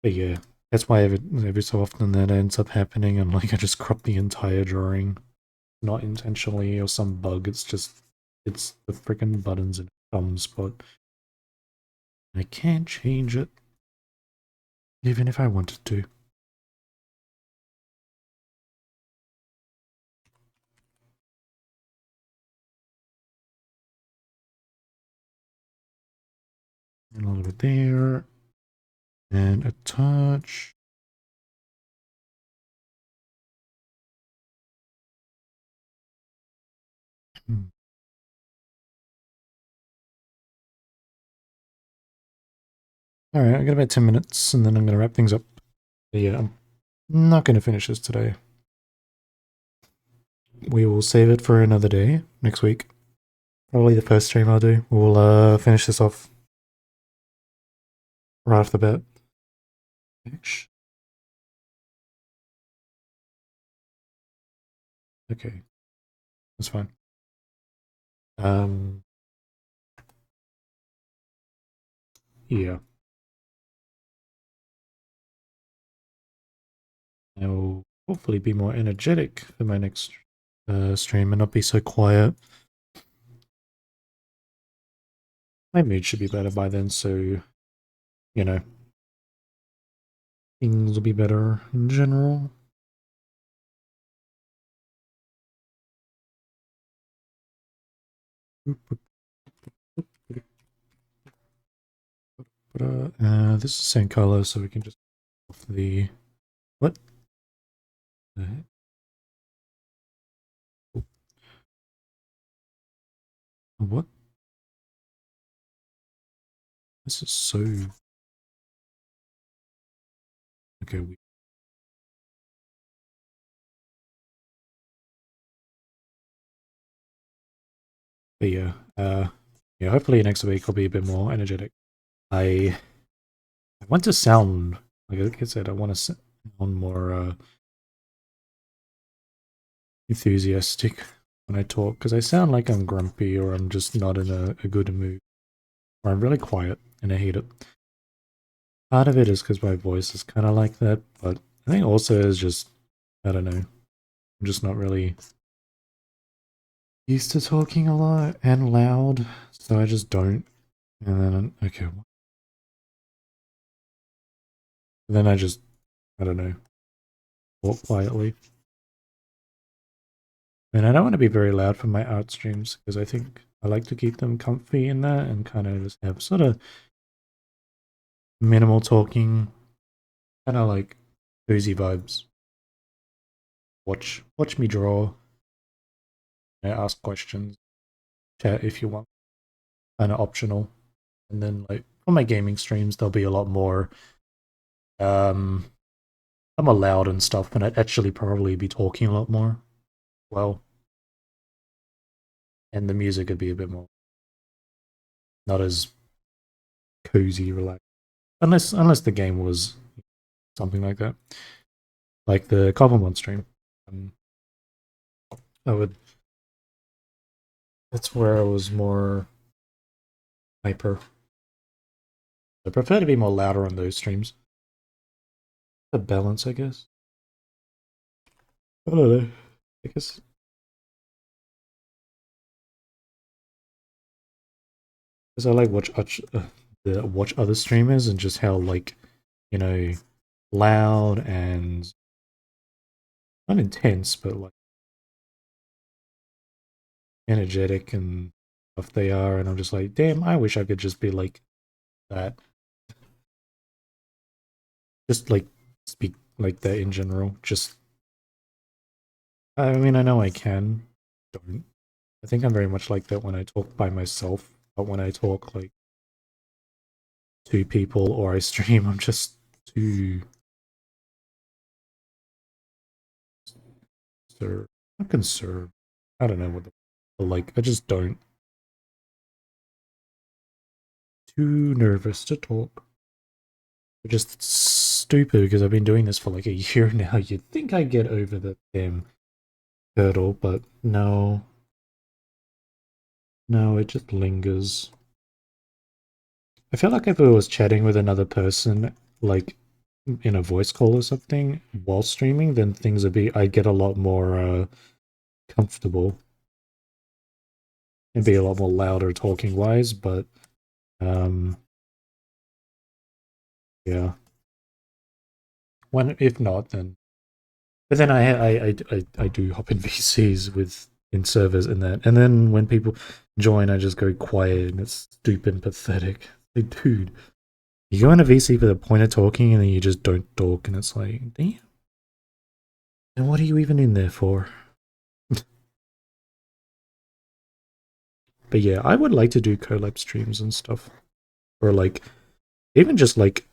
But yeah, that's why every so often that ends up happening, and like I just crop the entire drawing, not intentionally or some bug. It's just it's the freaking buttons in a dumb spot. I can't change it, even if I wanted to. And a little bit there, and a touch. All right, I got about 10 minutes, and then I'm gonna wrap things up. But yeah, I'm not gonna finish this today. We will save it for another day next week. Probably the first stream I'll do. We'll finish this off right off the bat. Okay, that's fine. Yeah. I will hopefully be more energetic for my next stream and not be so quiet. My mood should be better by then, so, you know, things will be better in general. This is the same color, so we can just off the what? What? This is so okay. But yeah, yeah. Hopefully next week I'll be a bit more energetic. I want to sound like I said. I want to sound more enthusiastic when I talk because I sound like I'm grumpy or I'm just not in a good mood or I'm really quiet and I hate it. Part of it is because my voice is kind of like that, but I think also is just I don't know. I'm just not really used to talking a lot and loud, so I just don't. And then okay, then I just I don't know walk quietly. And I don't want to be very loud for my art streams because I think I like to keep them comfy in that and kind of just have sort of minimal talking, kind of like cozy vibes. Watch me draw, ask questions, chat if you want, kind of optional. And then like on my gaming streams, there'll be a lot more. I'm loud and stuff, and I'd actually probably be talking a lot more. Well, and the music would be a bit more not as cozy, relaxed. Unless the game was something like that, like the Cobblemon stream. I would. That's where I was more hyper. I prefer to be more louder on those streams. The balance, I guess. I don't know. I guess because I like watch other streamers and just how like you know loud and not intense, but like energetic and stuff they are, and I'm just like, damn, I wish I could just be like that. Just like speak like that in general. Just I mean, I know I can. Don't. I think I'm very much like that when I talk by myself, but when I talk like 2 people or I stream. I'm just too not concerned. I don't know what the like. I just don't. Too nervous to talk. Just stupid because I've been doing this for like a year now. You'd think I'd get over the damn hurdle, but no. No, it just lingers. I feel like if I was chatting with another person, like in a voice call or something, while streaming, then things would be, I'd get a lot more comfortable and be a lot more louder talking wise, but yeah. When if not, then but then I do hop in VCs with in servers and that, and then when people join, I just go quiet and it's stupid and pathetic. Like, dude, you go in a VC for the point of talking and then you just don't talk, and it's like, damn. And what are you even in there for? But yeah, I would like to do collab streams and stuff, or like even just like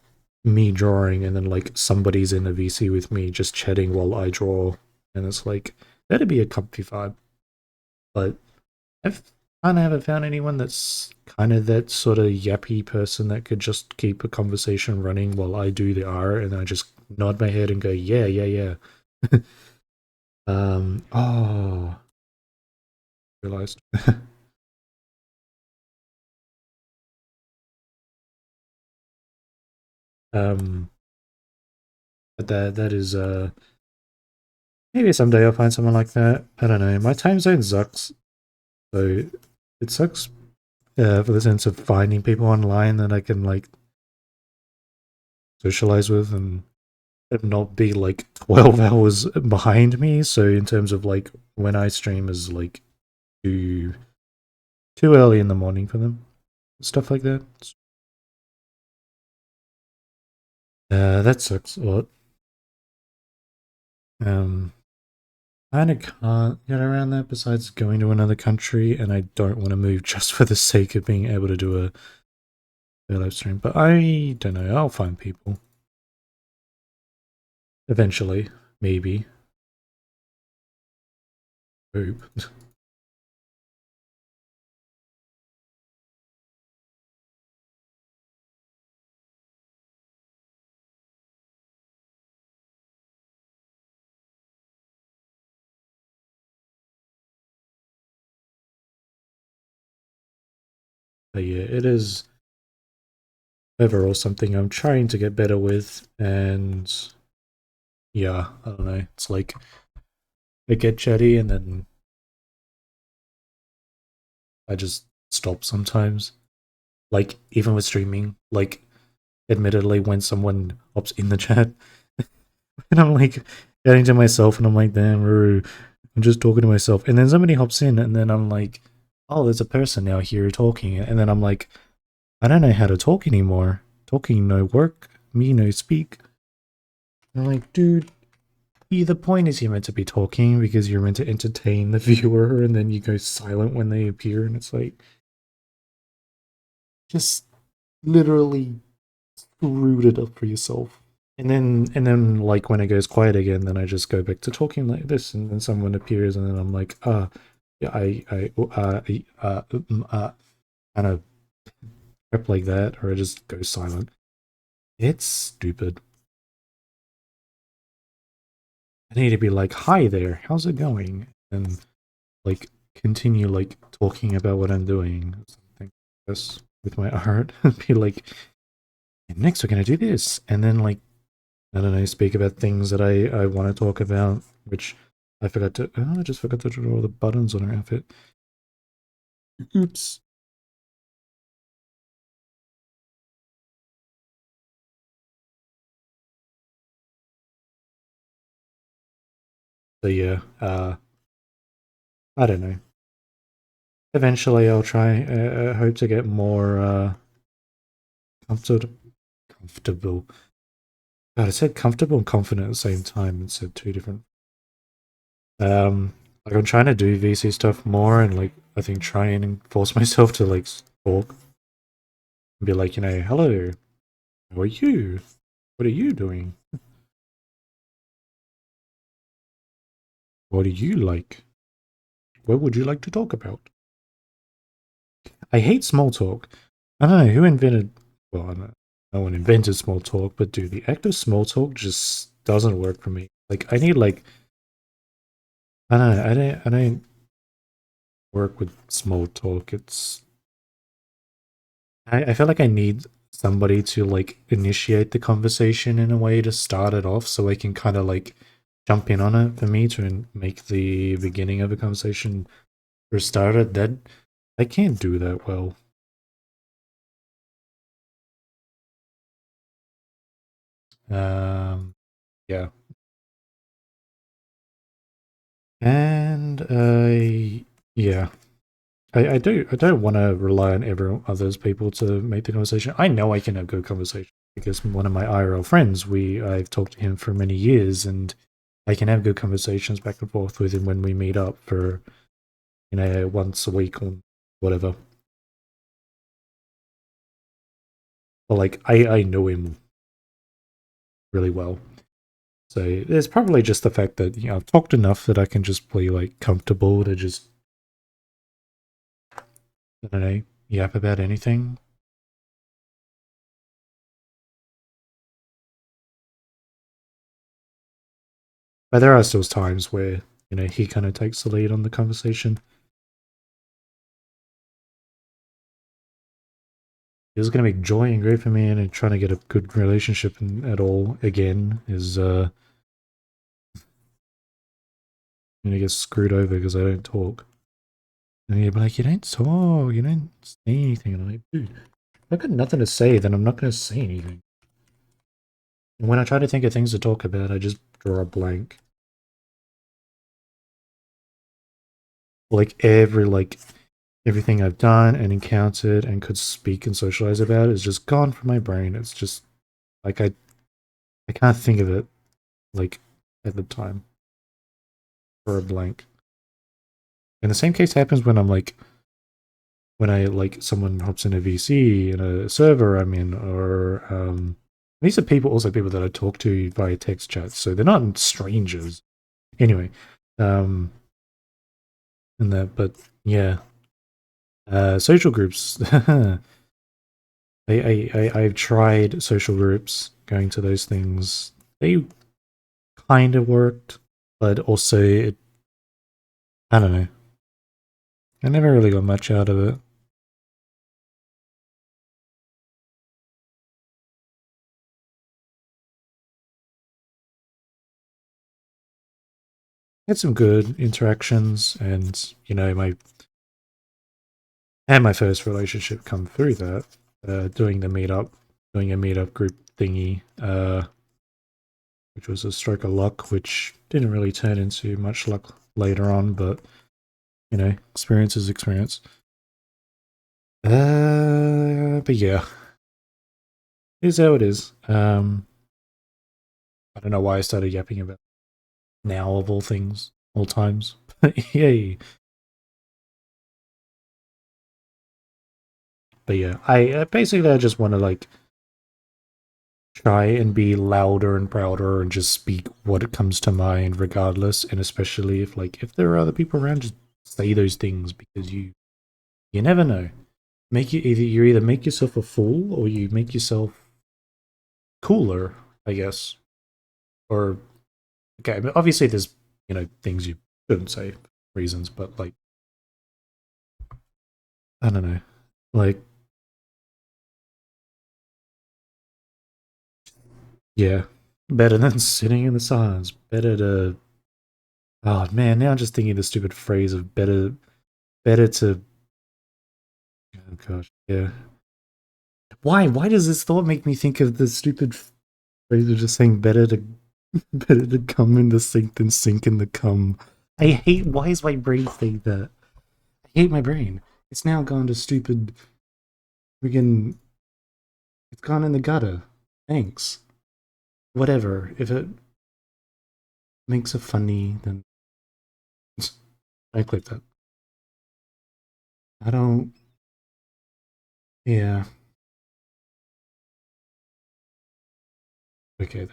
me drawing and then like somebody's in a VC with me just chatting while I draw, and it's like that'd be a comfy vibe. But I've kind of haven't found anyone that's kind of that sort of yappy person that could just keep a conversation running while I do the R and I just nod my head and go, yeah, yeah, yeah. Oh, realized. um, but that is maybe someday I'll find someone like that. I don't know. My time zone sucks, so it sucks for the sense of finding people online that I can like socialize with and not be like 12 hours behind me. So in terms of like when I stream is like too early in the morning for them, stuff like that. That sucks a lot. Um, kind of can't get around that besides going to another country, and I don't want to move just for the sake of being able to do a live stream. But I don't know. I'll find people eventually, maybe. Hope. But yeah, it is overall something I'm trying to get better with, and yeah, I don't know. It's like I get chatty and then I just stop sometimes. Like even with streaming, like admittedly when someone hops in the chat and I'm like getting to myself and I'm like, damn, I'm just talking to myself. And then somebody hops in and then I'm like, oh, there's a person now here talking. And then I'm like, I don't know how to talk anymore. Talking no work, me no speak. And I'm like, dude, the point is you're meant to be talking because you're meant to entertain the viewer, and then you go silent when they appear, and it's like just literally screwed it up for yourself. And then like when it goes quiet again, then I just go back to talking like this, and then someone appears, and then I'm like, yeah, kind of prep like that, or I just go silent. It's stupid. I need to be like, hi there, how's it going? And like continue like talking about what I'm doing or something. Yes, with my art. Be like, next we're gonna do this. And then like I don't know, speak about things that I want to talk about, which I forgot to I just forgot to draw the buttons on her outfit. Oops. So yeah, I don't know. Eventually I'll try hope to get more comfortable comfortable. God, I said comfortable and confident at the same time and said two different. Like I'm trying to do VC stuff more and like I think try and force myself to like talk Be like, hello, how are you? What are you doing? What do you like? What would you like to talk about? I hate small talk. I don't know who invented. Well, I don't know. No one invented small talk, but dude, the act of small talk just doesn't work for me. Like, I need like I don't know. I don't work with small talk. I feel like I need somebody to like initiate the conversation in a way to start it off, so I can kind of like jump in on it for me to make the beginning of a conversation for started. That I can't do that well. Yeah. And yeah, I don't want to rely on everyone others people to make the conversation. I know I can have good conversation because one of my IRL friends, I've talked to him for many years, and I can have good conversations back and forth with him when we meet up for once a week or whatever. But like I know him really well. So there's probably just the fact that I've talked enough that I can just be like comfortable to just I don't know yap about anything. But there are still times where he kind of takes the lead on the conversation. It was going to be joy and grief for me, and trying to get a good relationship at all again is going to get screwed over because I don't talk. And you'd be like, you don't talk, you don't say anything. And I'm like, dude, if I've got nothing to say, then I'm not going to say anything. And when I try to think of things to talk about, I just draw a blank. Like everything I've done and encountered and could speak and socialize about is just gone from my brain. It's just like I can't think of it like at the time for a blank. And the same case happens when when I like someone hops in a VC in a server I'm in, or these are people that I talk to via text chat, so they're not strangers. Anyway, um, and that, but yeah, social groups. I've tried social groups, going to those things. They kind of worked, but also I don't know. I never really got much out of it. Had some good interactions, and my first relationship come through that. Doing the meetup, doing a meetup group thingy, which was a stroke of luck, which didn't really turn into much luck later on, but experience is experience. But yeah, it is how it is. I don't know why I started yapping about now of all things, all times. Yay! But yeah, I basically I just want to like try and be louder and prouder and just speak what comes to mind regardless, and especially if there are other people around, just say those things because you never know. You either make yourself a fool or you make yourself cooler, I guess. Or okay, but obviously there's things you shouldn't say for reasons, but like I don't know. Like yeah. Better than sitting in the silence. Better to oh man, now I'm just thinking the stupid phrase of better to oh gosh, yeah. Why does this thought make me think of the stupid phrase of just saying better to better to come in the sink than sink in the cum? I hate why is my brain saying that? I hate my brain. It's now gone to stupid friggin' it's gone in the gutter. Thanks. Whatever. If it makes it funny, then I click that. I don't yeah. Okay,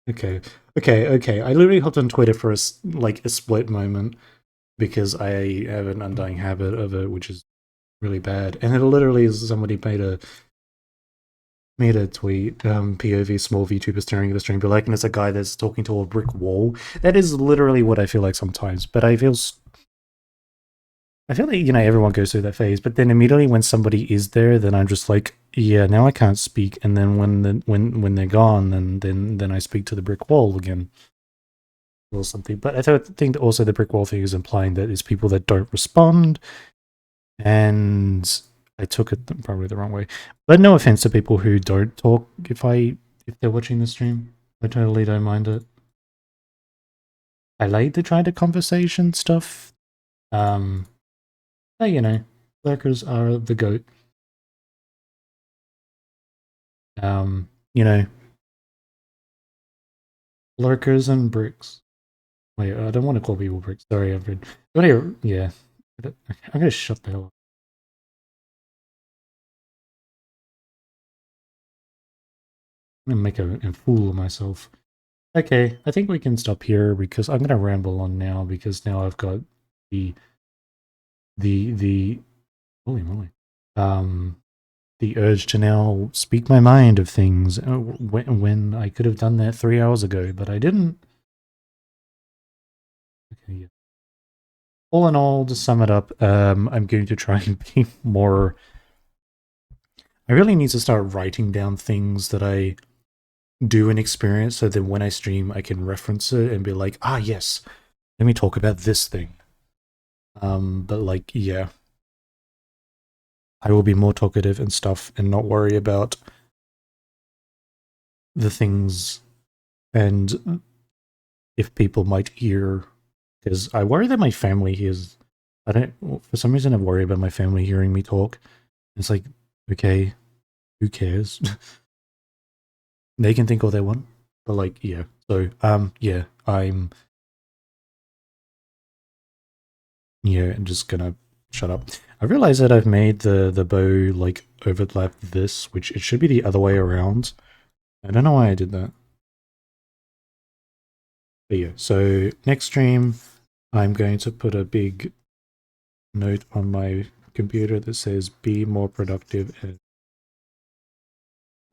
okay. I literally hopped on Twitter for a split moment because I have an undying habit of it, which is really bad. And it literally is somebody made a tweet, POV small VTuber staring at the stream, but like, and it's a guy that's talking to a brick wall. That is literally what I feel like sometimes. But I feel like, everyone goes through that phase, but then immediately when somebody is there, then I'm just like, yeah, now I can't speak. And then when they're gone, then I speak to the brick wall again or something. But I think that also the brick wall thing is implying that it's people that don't respond, and I took it probably the wrong way. But no offense to people who don't talk if they're watching the stream. I totally don't mind it. I like to try the conversation stuff. But lurkers are the goat. You know, lurkers and bricks. Wait, I don't want to call people bricks. Sorry, I've yeah. I'm gonna shut the hell up. I'm gonna make a fool of myself. Okay, I think we can stop here because I'm gonna ramble on now because now I've got the holy moly, the urge to now speak my mind of things when I could have done that 3 hours ago, but I didn't. Okay, yeah. All in all, to sum it up, I'm going to try and be more. I really need to start writing down things that I do and experience so that when I stream, I can reference it and be like, ah, yes, let me talk about this thing. But like, yeah, I will be more talkative and stuff and not worry about the things and if people might hear, because I worry that my family hears. For some reason, I worry about my family hearing me talk. It's like, okay, who cares? They can think all they want, but like, yeah. So, yeah, I'm just gonna shut up. I realize that I've made the bow like overlap this, which it should be the other way around. I don't know why I did that. But yeah, so next stream, I'm going to put a big note on my computer that says be more productive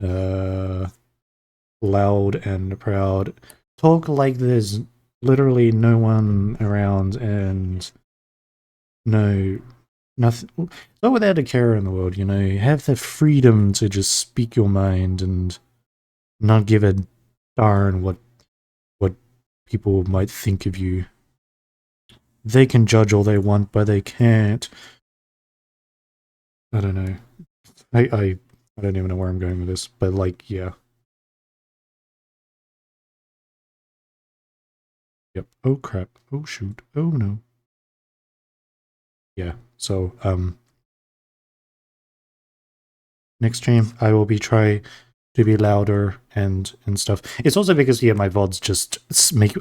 and loud and proud. Talk like there's literally no one around and nothing. Not without a care in the world, have the freedom to just speak your mind and not give a darn what people might think of you. They can judge all they want, but they can't. I don't know. I don't even know where I'm going with this, but like, yeah. Yep. Oh crap. Oh shoot. Oh no. Yeah. So next stream I will be try to be louder and stuff. It's also because my VODs just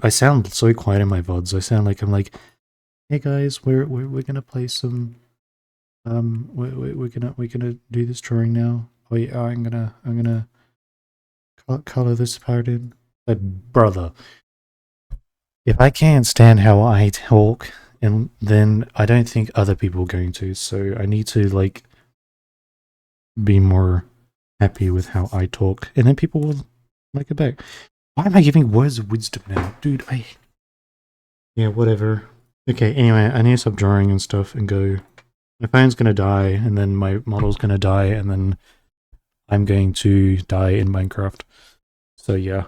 I sound so quiet in my VODs. I sound like I'm like, hey guys, we're gonna play some we're gonna do this drawing now. Oh yeah, I'm gonna color this part in. Like, brother, if I can't stand how I talk, and then I don't think other people are going to. So I need to like be more happy with how I talk, and then people will like it back. Why am I giving words of wisdom now, dude? Yeah, whatever. Okay, anyway, I need to stop drawing and stuff and go. My phone's gonna die, and then my model's gonna die, and then I'm going to die in Minecraft. So yeah.